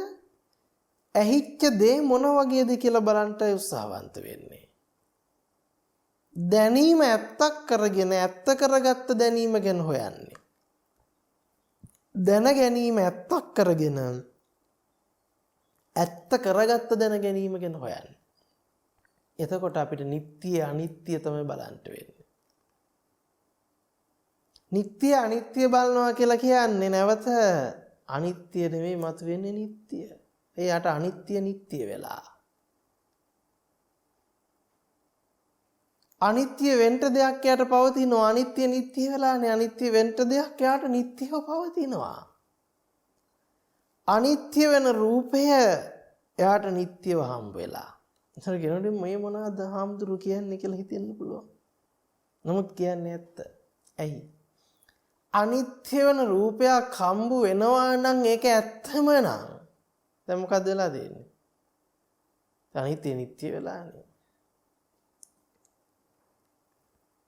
ඇහිච්ච දේ මොන වගේද කියලා බලන්නටයි උත්සාහවන්ත වෙන්නේ. දැනීම ඇත්තක් කරගෙන ඇත්ත කරගත්ත දැනීම ගැන හොයන්නේ. දැන ගැනීම ඇත්තක් කරගෙන ඇත්ත කරගත්ත දැන ගැනීම ගැන හොයන්නේ. එතකොට අපිට නිට්ටය අනිත්‍ය තමයි බලන්න වෙන්නේ. නිට්ටය අනිත්‍ය බලනවා කියලා කියන්නේ නැවත අනිත්‍ය නෙවෙයි මතුවෙන්නේ නිට්ටය. එයාට අනිත්‍ය නිට්ටය වෙලා. අනිත්‍ය වෙන්න දෙයක් යාට පවතිනවා. අනිත්‍ය නිට්ටය වෙලානේ. අනිත්‍ය වෙන්න දෙයක් යාට නිට්ටයව පවතිනවා. අනිත්‍ය වෙන රූපය යාට නිට්ටයව හම්බ වෙලා. ඉතින් කෙනෙකුට මේ මොනවද හාමුදුරු කියන්නේ කියලා හිතෙන්න පුළුවන්. නමුත් කියන්නේ ඇත්ත. ඇයි? අනිත්‍ය වෙන රූපයක් හම්බ වෙනවා නම් ඒක ඇත්තම නම් දැන් මොකද වෙලා තියෙන්නේ? අනිත්‍ය නිට්ටය වෙලානේ.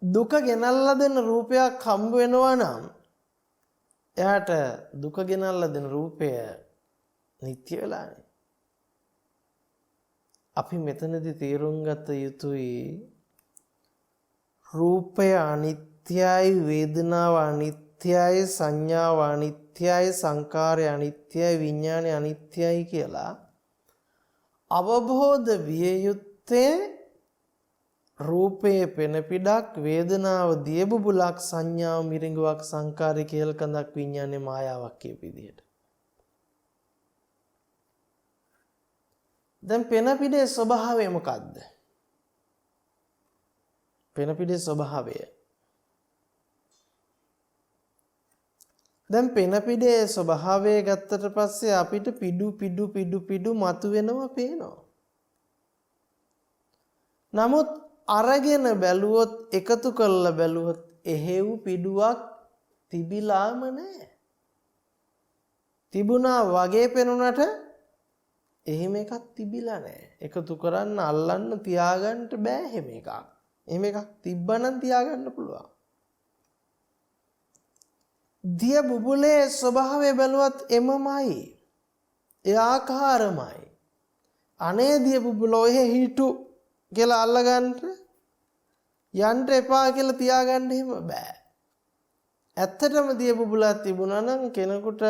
දුක ගෙනල්ලා දෙන රූපයක් හම්බ වෙනවා නම් එයාට දුක ගෙනල්ලා දෙන රූපය නිට්ටය වෙලානේ. අපි මෙතනදී තේරුම් ගත යුතුයි රූපය අනිත්‍යයි, වේදනාව අනිත්‍යයි, සංඥාව අනිත්‍යයි, සංකාරය අනිත්‍යයි, විඥානය අනිත්‍යයි කියලා අවබෝධ විය යුත්තේ රූපයේ පෙන පිඩක්, වේදනාව දියබුබුලක්, සංඥාව මිරිඟුවක්, සංකාරය කේල්කඳක්, විඥානේ මායාවක් කියප විදිහට. දැන් පෙන පිඩේ ස්වභාවය මොකද්ද? පෙන පිඩේ ස්වභාවය. දැන් පෙන පිඩේ ස්වභාවය ගත්තට පස්සේ අපිට පිඩු මතුවෙනවා පේනවා. නමුත් අරගෙන බැලුවොත්, එකතු කරලා බැලුවොත් එහෙව් පිඩුවක් තිබිලාම නැහැ. තිබුණා වගේ පෙනුනට එහෙම එකක් තිබිලා නැහැ. එකතු කරන්න, අල්ලන්න, තියාගන්න බෑ එහෙම එකක්. එහෙම එකක් තිබ්බනම් තියාගන්න පුළුවන්. දිය බුබුලේ ස්වභාවය බැලුවත් එමමයි. ඒ ආකාරමයි. අනේ දිය බුබුල ඔහෙ හිටු කියලා අල්ලගන්න යන්න එපා කියලා තියාගන්න එහෙම බෑ. ඇත්තටම දිය බුබුලක් තිබුණා නම් කෙනෙකුට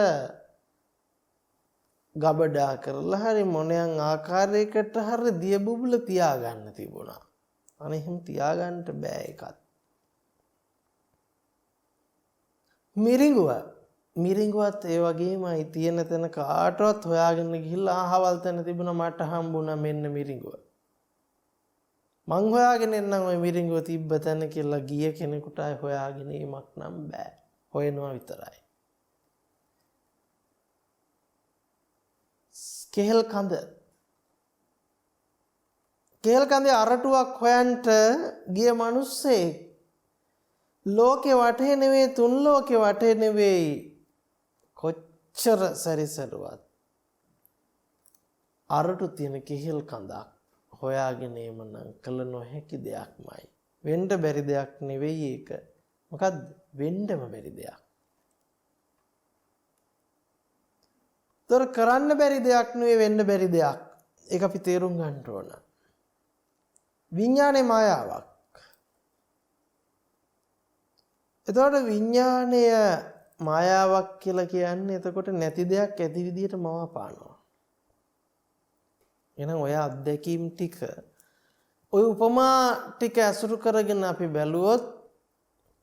ගබඩා කරලා හරි මොනයන් ආකාරයකට හරි දිය බුබුල තියාගන්න තිබුණා. අනේ එහෙම තියාගන්න බෑ එකත්. මිරිඟුවත් ඒ වගේමයි. තියෙන තැන කාටවත් හොයාගෙන ගිහිල්ලා අහවල් තැන තිබුණා මට හම්බුණා මෙන්න මිරිඟුව. මං හොයාගෙන එන්නම් ওই මිරිඟුව තිබ්බ තැන කියලා ගිය කෙනෙකුට ආය හොයාගෙන ඉමක් නම් බෑ. හොයනවා විතරයි. කෙහෙල් කඳේ අරටුවක් හොයන්ට ගිය මිනිස්සේ ලෝකේ වටේ නෙවෙයි, තුන් ලෝකේ වටේ නෙවෙයි, කොච්චර සැරිසරුවත් අරටු තියෙන කෙහෙල් කඳක් හොයාගෙන එමනම් කළ නොහැකි දෙයක්මයි. වෙන්න බැරි දෙයක් නෙවෙයි ඒක. මොකද්ද? වෙන්නම බැරි දෙයක්. තොර කරන්න බැරි දෙයක් නෙවෙයි, වෙන්න බැරි දෙයක්. ඒක අපි තේරුම් ගන්න ඕන. විඥානේ මායාවක්. එතකොට විඥානය මායාවක් කියලා කියන්නේ එතකොට නැති දෙයක් ඇති විදිහට මවාපානවා. එහෙනම් ඔය අත්දැකීම් ටික ওই උපමා ටික ඇසුරු කරගෙන අපි බැලුවොත්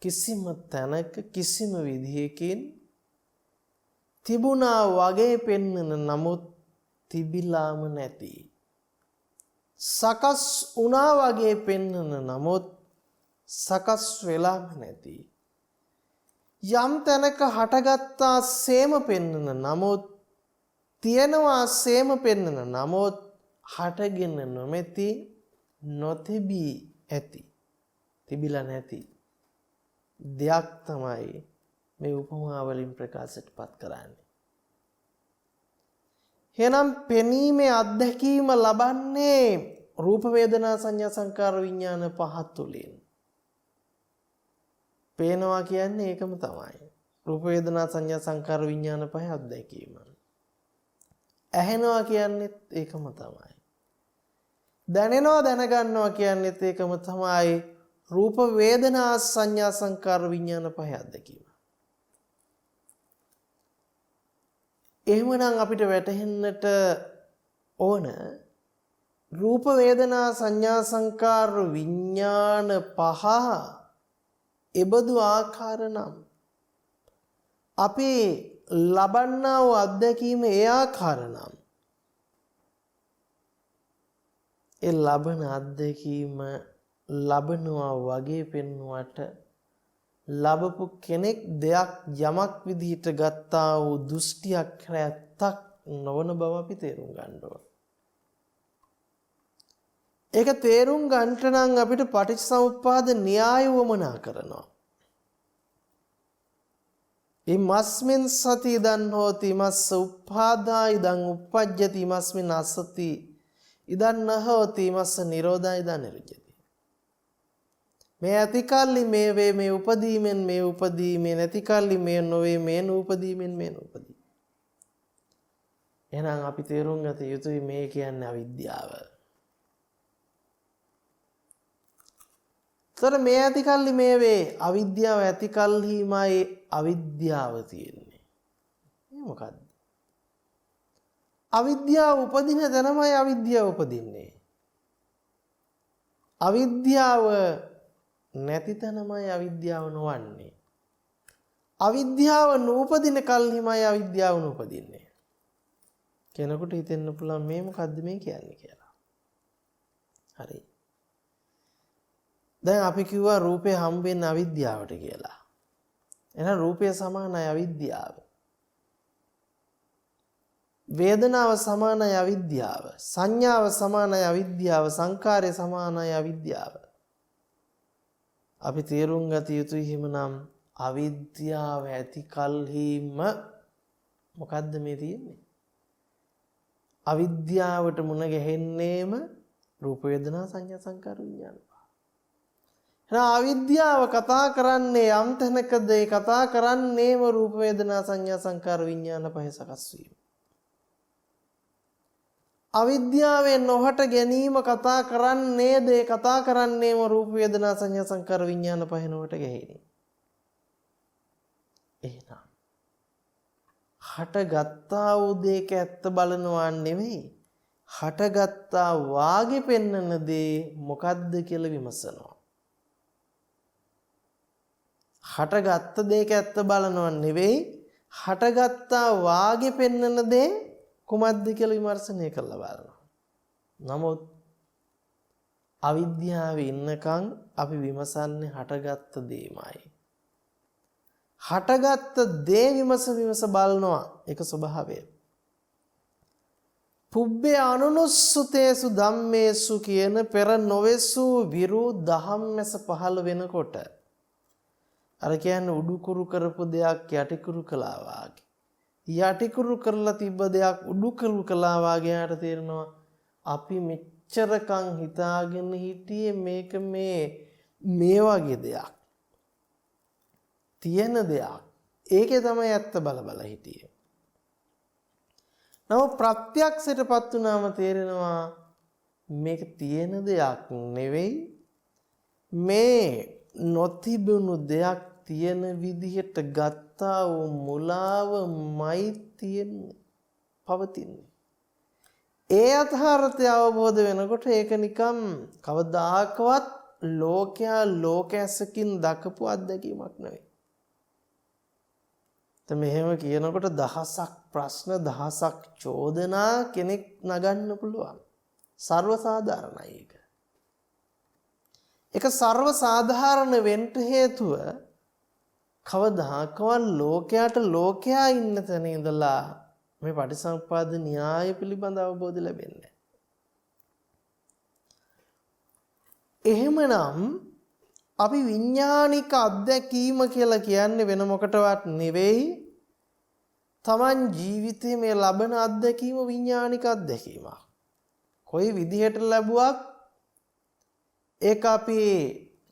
කිසිම තැනක කිසිම විදිහකින් තිබුණා වගේ පෙන්වන නමුත් තිබිලාම නැති. සකස් වුණා වගේ පෙන්වන නමුත් සකස් වෙලාම නැති. යම් තැනක හටගත්තා සේම පෙන්වන නමුත් තියෙනවා සේම පෙන්වන නමුත් හටගෙන නොමැති නොතිබී ඇති. තිබිලා නැති දෙයක් තමයි මේ උපමා වලින් ප්‍රකාශයටපත් කරන්නේ. එහෙනම් පෙනීමේ අත්දැකීම ලබන්නේ රූප වේදනා සංඥා සංකාර විඥාන පහ තුලින්. පේනවා කියන්නේ ඒකම තමයි. රූප වේදනා සංඥා සංකාර විඥාන පහ අත්දැකීම. ඇහෙනවා කියන්නේත් ඒකම තමයි. දැනෙනවා දැනගන්නවා කියන්නේත් ඒකම තමයි. රූප වේදනා සංඥා සංකාර විඥාන පහ අත්දැකීම. එහෙමනම් අපිට වැටහෙන්නට ඕන රූප වේදනා සංඥා සංකාර විඥාන පහ එබඳු ආකාර නම් අපි ලබන්නා වූ අත්දැකීම ඒ ආකාර නම් ඒ ලබන අත්දැකීම ලබනවා වගේ පෙන්වුවට ලබපු කෙනෙක් දෙයක් යමක් විදිහට ගත්තා වූ දෘෂ්ටියක් නැත්තක් නොවන බව අපි තේරුම් ගන්න ඕන. ඒක තේරුම් ගන්නට නම් අපිට පටිච්චසමුප්පාද න්‍යාය වමනා කරනවා. ඉමස්මින් සති ඉදන් හෝති මස්ස උප්පාදා ඉදන් උප්පජ්ජති ඉමස්මින් අසති ඉදන් නහෝති මස්ස නිරෝධා ඉදන් නිරුජ්ජති. මේ ඇතිකල්ලි මේ වේ මේ උපදීමෙන් මේ උපදී මේ නැතිකල්ලි මේ නොවේ මේ නූපදීමෙන් මේ නූපදී. එහෙනම් අපි තේරුම් ගත යුතුයි මේ කියන්නේ අවිද්‍යාව. තොර මේ ඇතිකල්ලි මේ වේ අවිද්‍යාව ඇතිකල්හිමයි අවිද්‍යාව තියෙන්නේ. මේ මොකද්ද? අවිද්‍යාව උපදින තැනමයි අවිද්‍යාව උපදින්නේ. අවිද්‍යාව නැති තැනමයි අවිද්‍යාව නොවන්නේ. අවිද්‍යාව නූපදින කල්හිමයි අවිද්‍යාව නූපදින්නේ. කෙනෙකුට හිතෙන්න පුළුවන් මේ මොකද්ද මේ කියන්නේ කියලා. හරි. දැන් අපි කිව්වා රූපේ හම්බෙන්නේ අවිද්‍යාවට කියලා. එහෙනම් රූපය සමානයි අවිද්‍යාව. වේදනාව සමානයි අවිද්‍යාව. සංඥාව සමානයි අවිද්‍යාව. සංකාරය සමානයි අවිද්‍යාව. අපි තේරුම් ගත යුතුයි හිමනම් අවිද්‍යාව ඇති කල්හිම මොකද්ද මේ තියෙන්නේ? අවිද්‍යාවට මුණ ගැහෙන්නේම රූප වේදනා සංඥා සංකාර විඥාන. එහෙනම් අවිද්‍යාව කතා කරන්නේ යම් තැනකද ඒ කතා කරන්නේම රූප වේදනා සංඥා සංකාර විඥාන පහ සකස් වීම. අවිද්‍යාවෙන් නොහට ගැනීම කතා කරන්නේද ඒ කතා කරන්නේම රූප වේදනා සංඥා සංකාර විඥාන පහ නොහට ගැහෙන්නේ. එහෙනම් හටගත්තා වූ දෙයක ඇත්ත බලනවා නෙවෙයි හටගත්තා වාගේ පෙන්වන දේ මොකද්ද කියලා විමසනවා. හටගත්ත දෙයක ඇත්ත බලනවා නෙවෙයි හටගත්තා වාගේ පෙන්වන දේ කුමක්ද කියලා විමර්ශනය කරලා බලනවා. නමුත් අවිද්‍යාවේ ඉන්නකම් අපි විමසන්නේ හටගත්ත දේමයි. හටගත්ත දේ විමස බලනවා. ඒක ස්වභාවය. පුබ්බේ අනුනුස්සතේසු ධම්මේසු කියන පෙර නොවේසු විරු දහම්මැස පහළ වෙනකොට අර කියන්නේ උඩුකුරු කරපු දෙයක් යටිකුරු කළා වාගේ. යටිකුරු කරලා තිබ්බ දෙයක් උඩුකුරු කළා වාගේ යාට තේරෙනවා අපි මෙච්චරකම් හිතාගෙන හිටියේ මේක මේ වගේ දෙයක්. තියෙන දෙයක්. ඒකේ තමයි ඇත්ත බල හිටියේ. නමුත් ප්‍රත්‍යක්ෂයටපත් වුණාම තේරෙනවා මේක තියෙන දෙයක් නෙවෙයි මේ නොතිබුණු දෙයක් තියෙන විදිහට ගත්තා වූ මුලාවමයි තියෙන්නේ පවතින්නේ. ඒ යථාර්ථය අවබෝධ වෙනකොට ඒක නිකම් කවදාකවත් ලෝකයා ලෝකැසකින් දකපු අත්දැකීමක් නෙවෙයි. මෙහෙම කියනකොට දහසක් ප්‍රශ්න දහසක් චෝදනා කෙනෙක් නගන්න පුළුවන්. සර්ව සාධාරණයි ඒක. ඒක සර්ව සාධාරණ වෙන්න හේතුව කවදාකවත් ලෝකයට ලෝකයා ඉන්න තැන ඉඳලා මේ පටිසම්පාද න්‍යාය පිළිබඳ අවබෝධය ලැබෙන්නේ. එහෙමනම් අපි විඥානික අත්දැකීම කියලා කියන්නේ වෙන මොකටවත් නෙවෙයි. Taman ජීවිතයේ මේ ලබන අත්දැකීම විඥානික අත්දැකීමක්. කොයි විදිහට ලැබුවක් ඒක අපි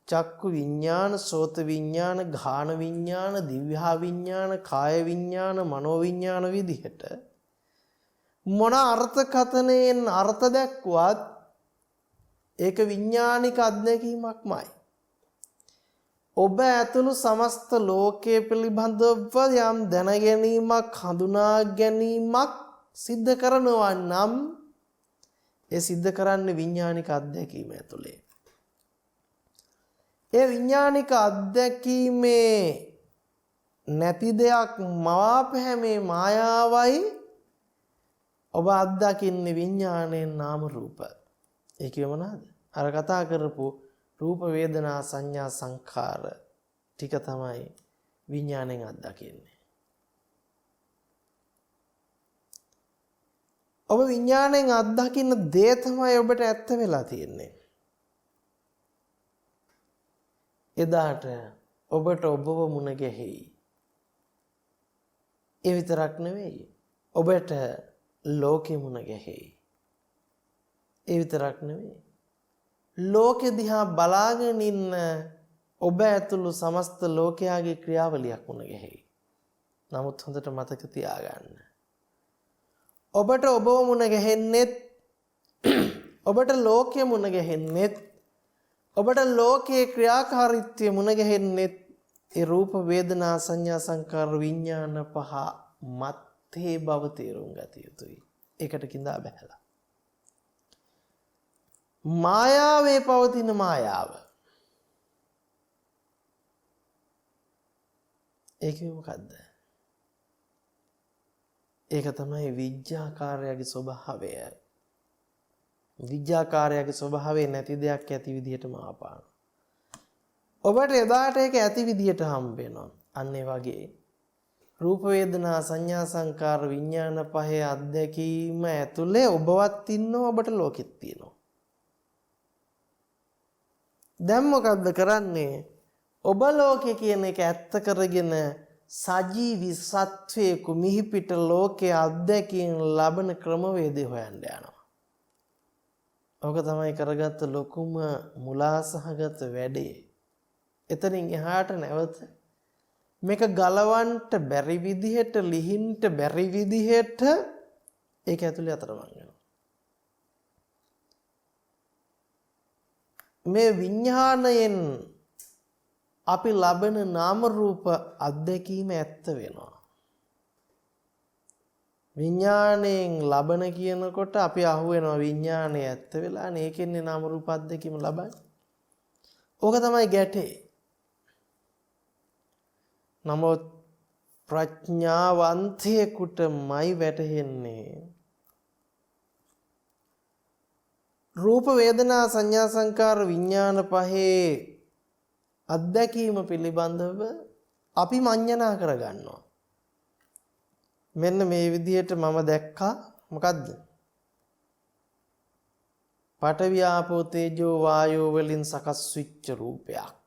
චක්කු විඥාන, සෝත විඥාන, ගාහන විඥාන, දිව්‍යා විඥාන, කාය විඥාන, මනෝ විඥාන විදිහට මොන අර්ථකථනයෙන් අර්ථ දැක්ුවත් ඒක විඥානික අත්දැකීමක්මයි. ඔබ ඇතුළු සමස්ත ලෝකයේ පිළිබඳව යම් දැනගැනීමක් හඳුනා ගැනීමක් සිද්ධ කරනවා නම් ඒ සිද්ධ කරන්නේ විඥානික අත්දැකීම ඇතුලේ. ඒ විඥානික අත්දැකීමේ නැති දෙයක් මවාපැහැමේ මායාවයි ඔබ අත්දකින්නේ විඥාණයෙන් නාම රූප. ඒ කිය මොනවාද? අර කතා කරපු රූප වේදනා සංඥා සංඛාර ටික තමයි විඥාණයෙන් අත්දකින්නේ. ඔබ විඥාණයෙන් අත්දකින්න දේ තමයි ඔබට ඇත්ත වෙලා තියෙන්නේ. එදාට ඔබට ඔබව මුණ ගැහෙයි. ඒ විතරක් නෙවෙයි ඔබට ලෝකෙ මුණ ගැහෙයි. ඒ විතරක් නෙවෙයි ලෝකෙ දිහා බලාගෙන ඉන්න ඔබ ඇතුළු සමස්ත ලෝකයාගේ ක්‍රියාවලියක් මුණ ගැහෙයි. නමුත් හොඳට මතක තියාගන්න. ඔබට ඔබව මුණ ගැහෙන්නෙත් ඔබට ලෝකෙ මුණ ගැහෙන්නෙත් ඔබට ලෝකයේ ක්‍රියාකාරීත්වය මුණ ගැහෙන්නෙත් ඒ රූප වේදනා සංඥා සංකාර විඥාන පහ මැත්තේ බව තේරුම් ගත යුතුයි. ඒකට කිඳා බහැලා. මායාවේ පවතින මායාව. ඒක මොකද්ද? ඒක තමයි විඥාකාරයගේ ස්වභාවය. විඥාකාරයගේ ස්වභාවය නැති දෙයක් ඇති විදිහටම ආපාන. ඔබට එදාට ඒක ඇති විදිහට හම්බ වෙනවා. අන්න ඒ වගේ රූප වේදනා සංඥා සංකාර විඥාන පහේ අත්දැකීම ඇතුලේ ඔබවත් ඉන්නවා ඔබට ලෝකෙත් තියෙනවා. දැන් මොකද්ද කරන්නේ? ඔබ ලෝකේ කියන එක ඇත්ත කරගෙන සජීවි සත්වයේ මිහිපිට ලෝකයේ අත්දැකීම් ලබන ක්‍රමවේදය හොයන්න යනවා. ඔක තමයි කරගත්ත ලොකුම මුලාසහගත වැඩේ. එතනින් එහාට නැවත මේක ගලවන්නට බැරි විදිහට ලිහින්නට බැරි විදිහට ඒක ඇතුලේ අතරමං වෙනවා. මේ විඥාණයෙන් අපි ලබන නාම රූප අත්දැකීම ඇත්ත වෙනවා. විඥාණයෙන් ලබන කියනකොට අපි අහු වෙනවා විඥාණය ඇත්ත වෙලානේ ඒකෙන්නේ නාම රූප අත්දැකීම ලබන්නේ. ඕක තමයි ගැටේ. නමුත් ප්‍රඥාවන්තයෙකුටමයි වැටහෙන්නේ රූප වේදනා සංඥා සංකාර විඥාන පහේ අත්දැකීම පිළිබඳව අපි මඤ්ඤණා කරගන්නවා. මෙන්න මේ විදිහට මම දැක්කා මොකද්ද? පඨවි ආපෝ තේජෝ වායෝ වලින් සකස් වෙච්ච රූපයක්.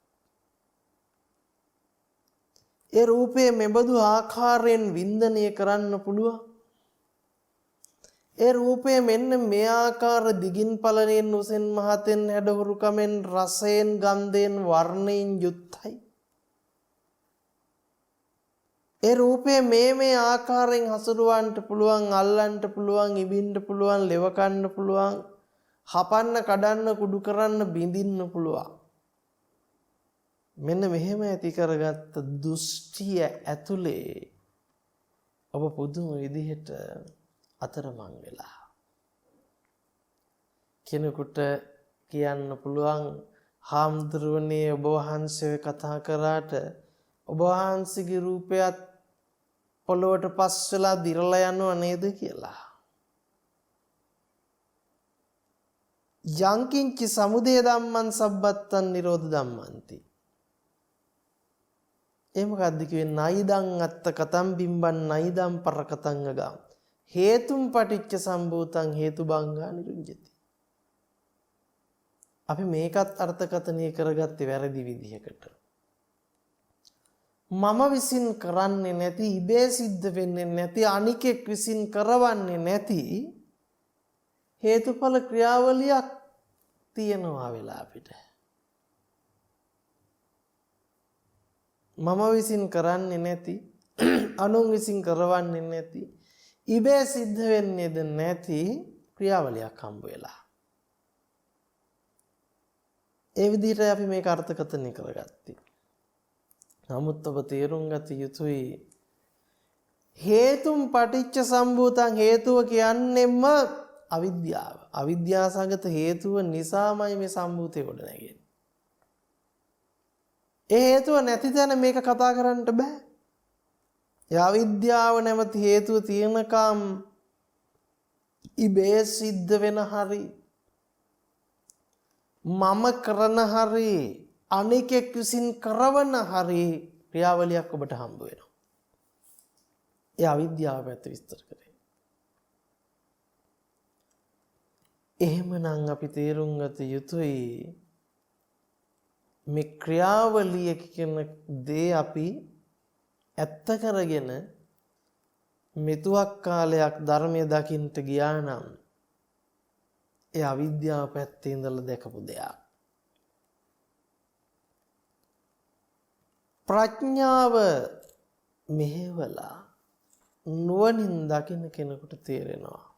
ඒ රූපේ මෙබඳු ආකාරයෙන් වින්දනය කරන්න පුළුවන්. ඒ රූපය මෙන්න මේ ආකාර දිගින් පළලෙන් උසෙන් මහතෙන් හැඩහුරු කමෙන් රසයෙන් ගන්ධයෙන් වර්ණයෙන් යුක්තයි. ඒ රූපය මේ ආකාරයෙන් හසුරවන්නට පුළුවන්, අල්ලන්නට පුළුවන්, ඉබින්න පුළුවන්, ලෙව කන්න පුළුවන්, හපන්න, කඩන්න, කුඩු කරන්න, බිඳින්න පුළුවන්. මෙන්න මෙහෙම ඇති කරගත්ත දෘෂ්ටිය ඇතුලේ ඔබ පුදුම විදිහට අතරමං වෙලා. කෙනෙකුට කියන්න පුළුවන් හාමුදුරුවනේ ඔබ වහන්සේ කතා කරාට ඔබ වහන්සේගේ රූපයත් පොළොවට පස් වෙලා දිරලා යනව නේද කියලා. යංකින්චි සමුදය ධම්මං සබ්බත්තං නිරෝධ ධම්මන්ති. ඒ මොකද්ද කිව්වේ? නයිදං අත්ත කතම් බිම්බන් නයිදං පරකතං ගම්. හේතුම් පටිච්ච සම්භූතං හේතුබංගා නිරුඤ්ජති. අපි මේකත් අර්ථකථනය කරගත්තේ වැරදි විදිහකට. මම විසින් කරන්නේ නැති, ඉබේ සිද්ධ වෙන්නේ නැති, අනිකෙක් විසින් කරවන්නේ නැති හේතුඵල ක්‍රියාවලියක් තියෙනවා වෙලා අපිට. මම විසින් කරන්නේ නැති, අනුන් විසින් කරවන්නේ නැති, ඉබේ සිද්ධ වෙන්නේද නැති ක්‍රියාවලියක් හම්බ වෙලා. ඒ විදිහට අපි මේක අර්ථකථනය කරගත්තා. නමුත් ඔබ තේරුම් ගත යුතුයි හේතුම් පටිච්ච සම්භූතං හේතුව කියන්නේම අවිද්‍යාව. අවිද්‍යාසගත හේතුව නිසාමයි මේ සම්භූතය ගොඩ නැගෙන්නේ. ඒ හේතුව නැති තැන මේක කතා කරන්න බෑ. ඒ අවිද්‍යාව නැමැති හේතුව තියෙනකම් ඉබේ සිද්ධ වෙන හරි මම කරන හරි අනිකෙක් විසින් කරවන හරි ක්‍රියාවලියක් ඔබට හම්බ වෙනවා. ඒ අවිද්‍යාව පැත්ත විස්තර කරේ. එහෙමනම් අපි තේරුම් ගත යුතුයි මේ ක්‍රියාවලිය කියන දේ අපි ඇත්ත කරගෙන මෙතුවක් කාලයක් ධර්මයේ දකින්න ගියා නම් ඒ අවිද්‍යාව පැත්තේ ඉඳලා දැකපු දෙයක්. ප්‍රඥාව මෙහෙवला නුවණින් දකින්න කෙනෙකුට තේරෙනවා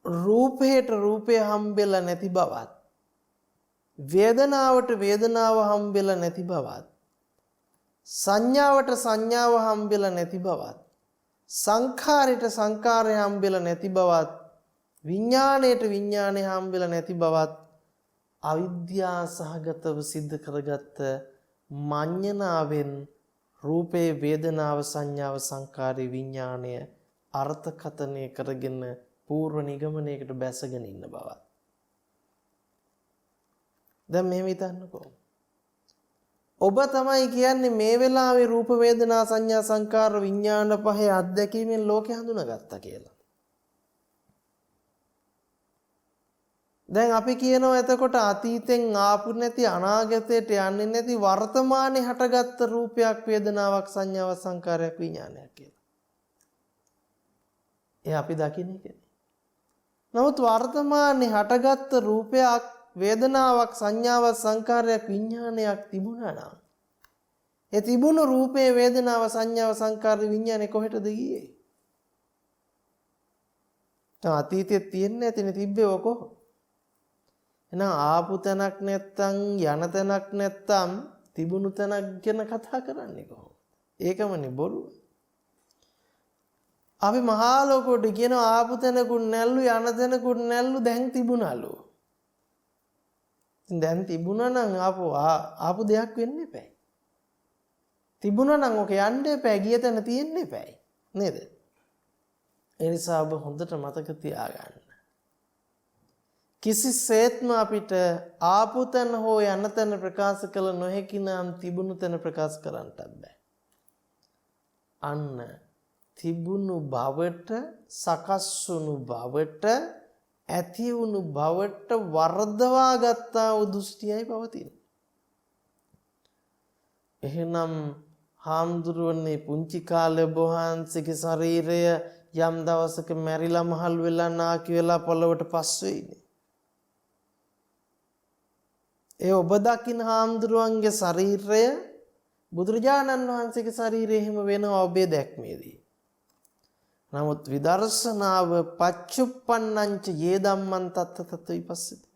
රූපයට රූපය හම්බෙලා නැති බවත්, වේදනාවට වේදනාව හම්බෙලා නැති බවත්, සංඥාවට සංඥාව හම්බෙලා නැති බවත්, සංඛාරයට සංඛාරය හම්බෙලා නැති බවත්, විඥාණයට විඥාණය හම්බෙලා නැති බවත් අවිද්‍යා සහගතව සිද්ධ කරගත්ත මඤ්ඤණාවෙන් රූපේ වේදනාව සංඥාව සංඛාරය විඥාණය අර්ථකථනය කරගෙන පූර්ව නිගමනයකට බැසගෙන ඉන්න බවත්. දැන් මෙහෙම හිතන්නකෝ. ඔබ තමයි කියන්නේ මේ වෙලාවේ රූප වේදනා සංඥා සංකාර විඥාන පහේ අත්දැකීමෙන් ලෝකේ හඳුනාගත්තා කියලා. දැන් අපි කියනවා එතකොට අතීතෙන් ආපු නැති අනාගතයට යන්නේ නැති වර්තමානයේ හටගත්ත රූපයක් වේදනාවක් සංඥාවක් සංකාරයක් විඥානයක් කියලා. ඒ අපි දකින්නේ කියන්නේ. නමුත් වර්තමානයේ හටගත්ත රූපයක් වේදනාවක් සංඥාවක් සංකාරයක් විඥානයක් තිබුණා නම් ඒ තිබුණු රූපේ වේදනාව සංඥාව සංකාර විඥානේ කොහෙටද ගියේ? අතීතයේ තියෙන්නේ නැතිනේ තිබ්බේ ඔක. එහෙනම් ආපු තැනක් නැත්තම් යන තැනක් නැත්තම් තිබුණු තැනක් ගැන කතා කරන්නේ කොහොමද? ඒකමනේ බොරුව. අපි මහා ලෝකෙට කියනවා ආපු තැනකුත් නැල්ලු යන තැනකුත් නැල්ලු දැන් තිබුණලු. දැන් තිබුණා නම් ආපු දෙයක් වෙන්න එපා. තිබුණා නම් ඔක යන්න එපා, ගිය තැන තියෙන්න එපා. නේද? ඒ නිසා ඔබ හොඳට මතක තියාගන්න. කිසිසේත්ම අපිට ආපු තැන හෝ යන තැන ප්‍රකාශ කළ නොහැකි නම් තිබුණු තැන ප්‍රකාශ කරන්නත් බෑ. අන්න තිබුණු බවට, සකස් වුණු බවට, ඇති වුණු බවට වර්ධවා ගත්තා වූ දෘෂ්ටියයි පවතින. එහෙනම් හාමුදුරුවනේ පුංචි කාලේ ඔබ වහන්සේගේ ශරීරය යම් දවසක මැරිලා මහල් වෙලා නාකි වෙලා පොළවට පස් වෙයිනේ. ඒ ඔබ දකින්න හාමුදුරුවන්ගේ ශරීරය බුදුරජාණන් වහන්සේගේ ශරීරය එහෙම වෙනවා ඔබේ දැක්මේදී. නමුත් විදර්ශනාව පච්චුප්පන්නංච යේ ධම්මං තත්ත තත් විපස්සති.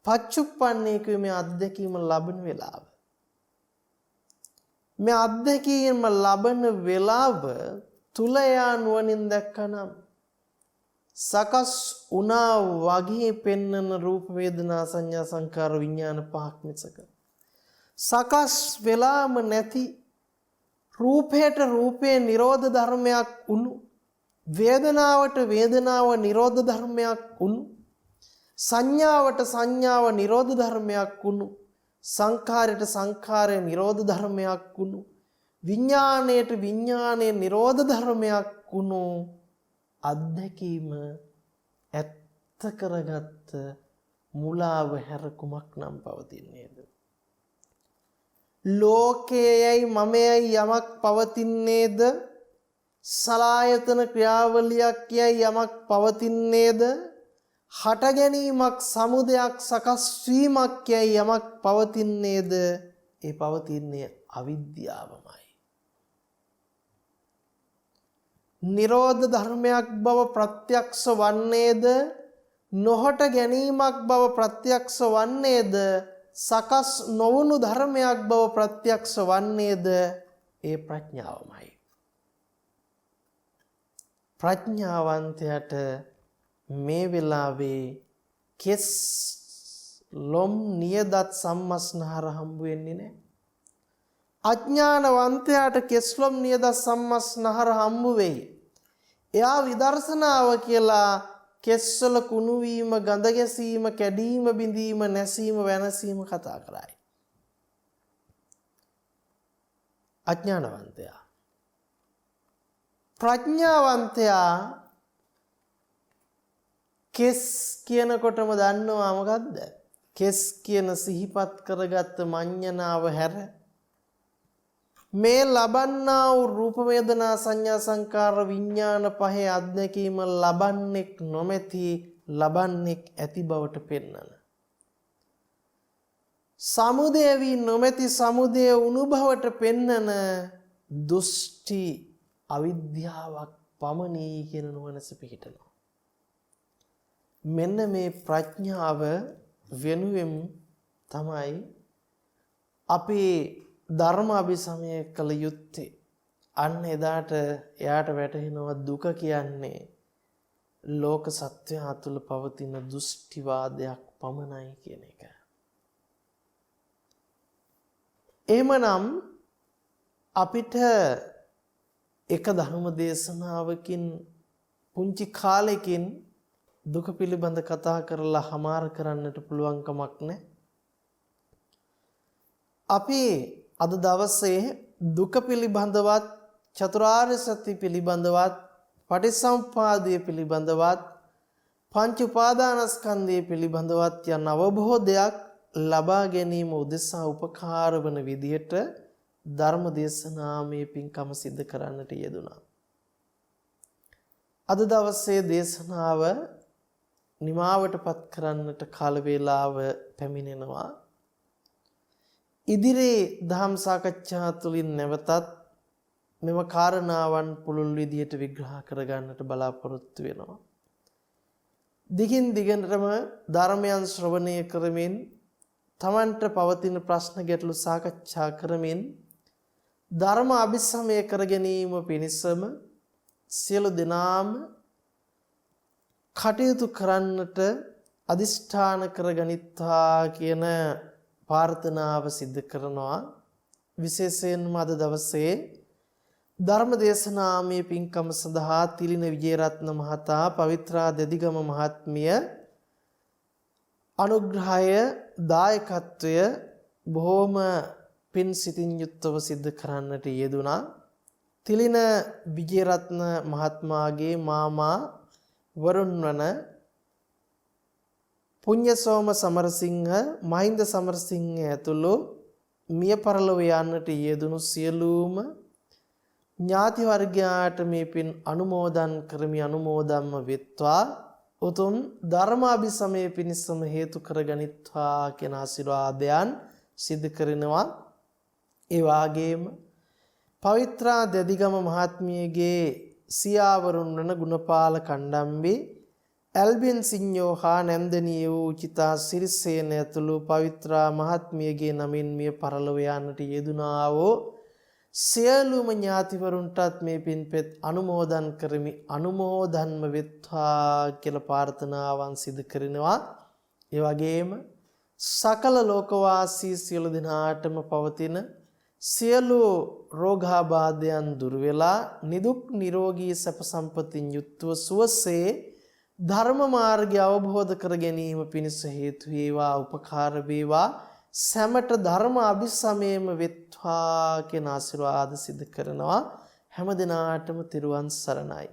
පච්චුප්පන්නේ කියේ මේ අත්දැකීම ලබන වෙලාව. මේ අත්දැකීම ලබන වෙලාව තුල යා නුවණින් දැක්කනම් සකස් වුණා වගේ පෙන්නන රූප වේදනා සංඥා සංකාර විඥාන පහක් මිසක සකස් වෙලාම නැති රූපයට රූපේ නිරෝධ ධර්මයක් උණු වේදනාවට වේදනාව නිරෝධ ධර්මයක් උණු සංඥාවට සංඥාව නිරෝධ ධර්මයක් උණු සංඛාරයට සංඛාරය නිරෝධ ධර්මයක් උණු විඥාණයට විඥානයේ නිරෝධ ධර්මයක් උණු අත්දැකීම ඇත්ත කරගත්ත මුලාව හැර කුමක් නම් පවතින්නේද ලෝකයේයි මමයයි යමක් පවතින්නේද සලායතන ක්‍රියාවලියක් යයි යමක් පවතින්නේද හට ගැනීමක් සමුදයක් සකස් වීමක් යයි යමක් පවතින්නේද ඒ පවතින්නේ අවිද්‍යාවමයි නිරෝධ ධර්මයක් බව ප්‍රත්‍යක්ෂ වන්නේද නොහට ගැනීමක් බව ප්‍රත්‍යක්ෂ වන්නේද සකස් නොවුණු ධර්මයක් බව ප්‍රත්‍යක්ෂ වන්නේද ඒ ප්‍රඥාවමයි ප්‍රඥාවන්තයට මේ වෙලාවේ කෙස් ලොම් නියදත් සම්මස්නහර හම්බ වෙන්නේ නැහැ අඥානවන්තයාට කෙස් ලොම් නියදත් සම්මස්නහර හම්බ වෙයි එයා විදර්ශනාව කියලා කෙස්වල කුණු වීම ගඳ ගැසීම කැඩීම බිඳීම නැසීම වෙනසීම කතා කරයි අඥානවන්තයා ප්‍රඥාවන්තයා කෙස් කියනකොටම දන්නවා මොකද්ද කෙස් කියන සිහිපත් කරගත්ත මඤ්ඤණාව හැර මේ ලබන්නා වූ රූප වේදනා සංඥා සංකාර විඥාන පහේ අත්දැකීම ලබන්නෙක් නොමැති ලබන්නෙක් ඇති බවට පෙන්වන සමුදය වී නොමැති සමුදය උණු බවට පෙන්වන දුෂ්ටි අවිද්‍යාවක් පමණී කියන නුවණස පිහිටනවා මෙන්න මේ ප්‍රඥාව වෙනුවෙන් තමයි අපේ ධර්ම අභිසමය කළ යුත්තේ අන්න එදාට එයාට වැටහෙනවා දුක කියන්නේ ලෝක සත්‍යය තුළ පවතින දුෂ්ටිවාදයක් පමණයි කියන එක. එහෙමනම් අපිට එක ධර්ම දේශනාවකින් පුංචි කාලෙකින් දුක පිළිබඳ කතා කරලා හමාර කරන්නට පුළුවන් කමක් නැහැ. අපි අද දවසේ දුක පිළිබඳවත් චතුරාර්ය සත්‍ය පිළිබඳවත් පටිච්චසමුප්පාදය පිළිබඳවත් පංච උපාදානස්කන්ධය පිළිබඳවත් යන අවබෝධයක් ලබා ගැනීම උදෙසා උපකාර වන විදියට ධර්ම දේශනාමය පින්කම සිද්ධ කරන්නට යෙදුණා. අද දවසේ දේශනාව නිමාවටපත් කරන්නට කාල වේලාව පැමිණෙනවා. ඉදිරියේ ධම් සාකච්ඡා තුළින් නැවතත් මෙම කාරණාවන් පුළුල් විදියට විග්‍රහ කරගන්නට බලාපොරොත්තු වෙනවා. දිගින් දිගටම ධර්මයන් ශ්‍රවණය කරමින් තමන්ට පවතින ප්‍රශ්න ගැටලු සාකච්ඡා කරමින් ධර්ම අභිසමය කර ගැනීම පිණිසම සියලු දෙනාම කටයුතු කරන්නට අදිෂ්ඨාන කරගනිත්වා කියන ප්‍රාර්ථනාව සිදු කරනවා. විශේෂයෙන්ම අද දවසේ ධර්ම දේශනාමය පින්කම සඳහා තිලින විජේරත්න මහතා පවිත්‍රා දෙදිගම මහත්මිය අනුග්‍රහය දායකත්වය බොහෝම පින් සිතින් යුක්තව සිද්ධ කරන්නට යෙදුණා. තිලින විජේරත්න මහත්මයාගේ මාමා වරුන් වන පුඤ්ඤසෝම සමරසිංහ මහින්ද සමරසිංහ ඇතුළු මිය පරලොව යන්නට යෙදුණු සියලුම ඥාති වර්ගයාට මේ පින් අනුමෝදන් කරමි අනුමෝදන්ම වෙත්වා උතුම් ධර්මාභිසමය පිණිසම හේතු කරගනිත්වා කියන ආශිර්වාදයන් සිදු කරනවා. ඒ වාගේම පවිත්‍රා දෙදිගම මහත්මියගේ සියාවරුන් වන ගුණපාල කණ්ඩම්බි ඇල්බින් සිඤ්ඤෝ හා නැන්දනිය වූ චිතා සිරිසේන ඇතුළු පවිත්‍රා මහත්මියගේ නමින් මිය පරලොව යන්නට යෙදුනා වූ සියලුම ඥාතිවරුන්ටත් මේ පින්පෙත් අනුමෝදන් කරමි. අනුමෝදන්ම වෙත්වා කියලා ප්‍රාර්ථනාවන් සිදු කරනවා. ඒ වගේම සකල ලෝකවාසී සියලු දෙනාටම පවතින සියලු රෝගාබාධයන් දුර වෙලා නිදුක් නිරෝගී සැප සම්පතින් යුක්තව සුවසේ ධර්ම මාර්ගය අවබෝධ කර ගැනීම පිණිස හේතු වේවා, උපකාර වේවා. සැමට ධර්ම අභිසමයම වෙත්වා කියන ආශිර්වාද සිදු කරනවා. හැම දිනාටම තෙරුවන් සරණයි.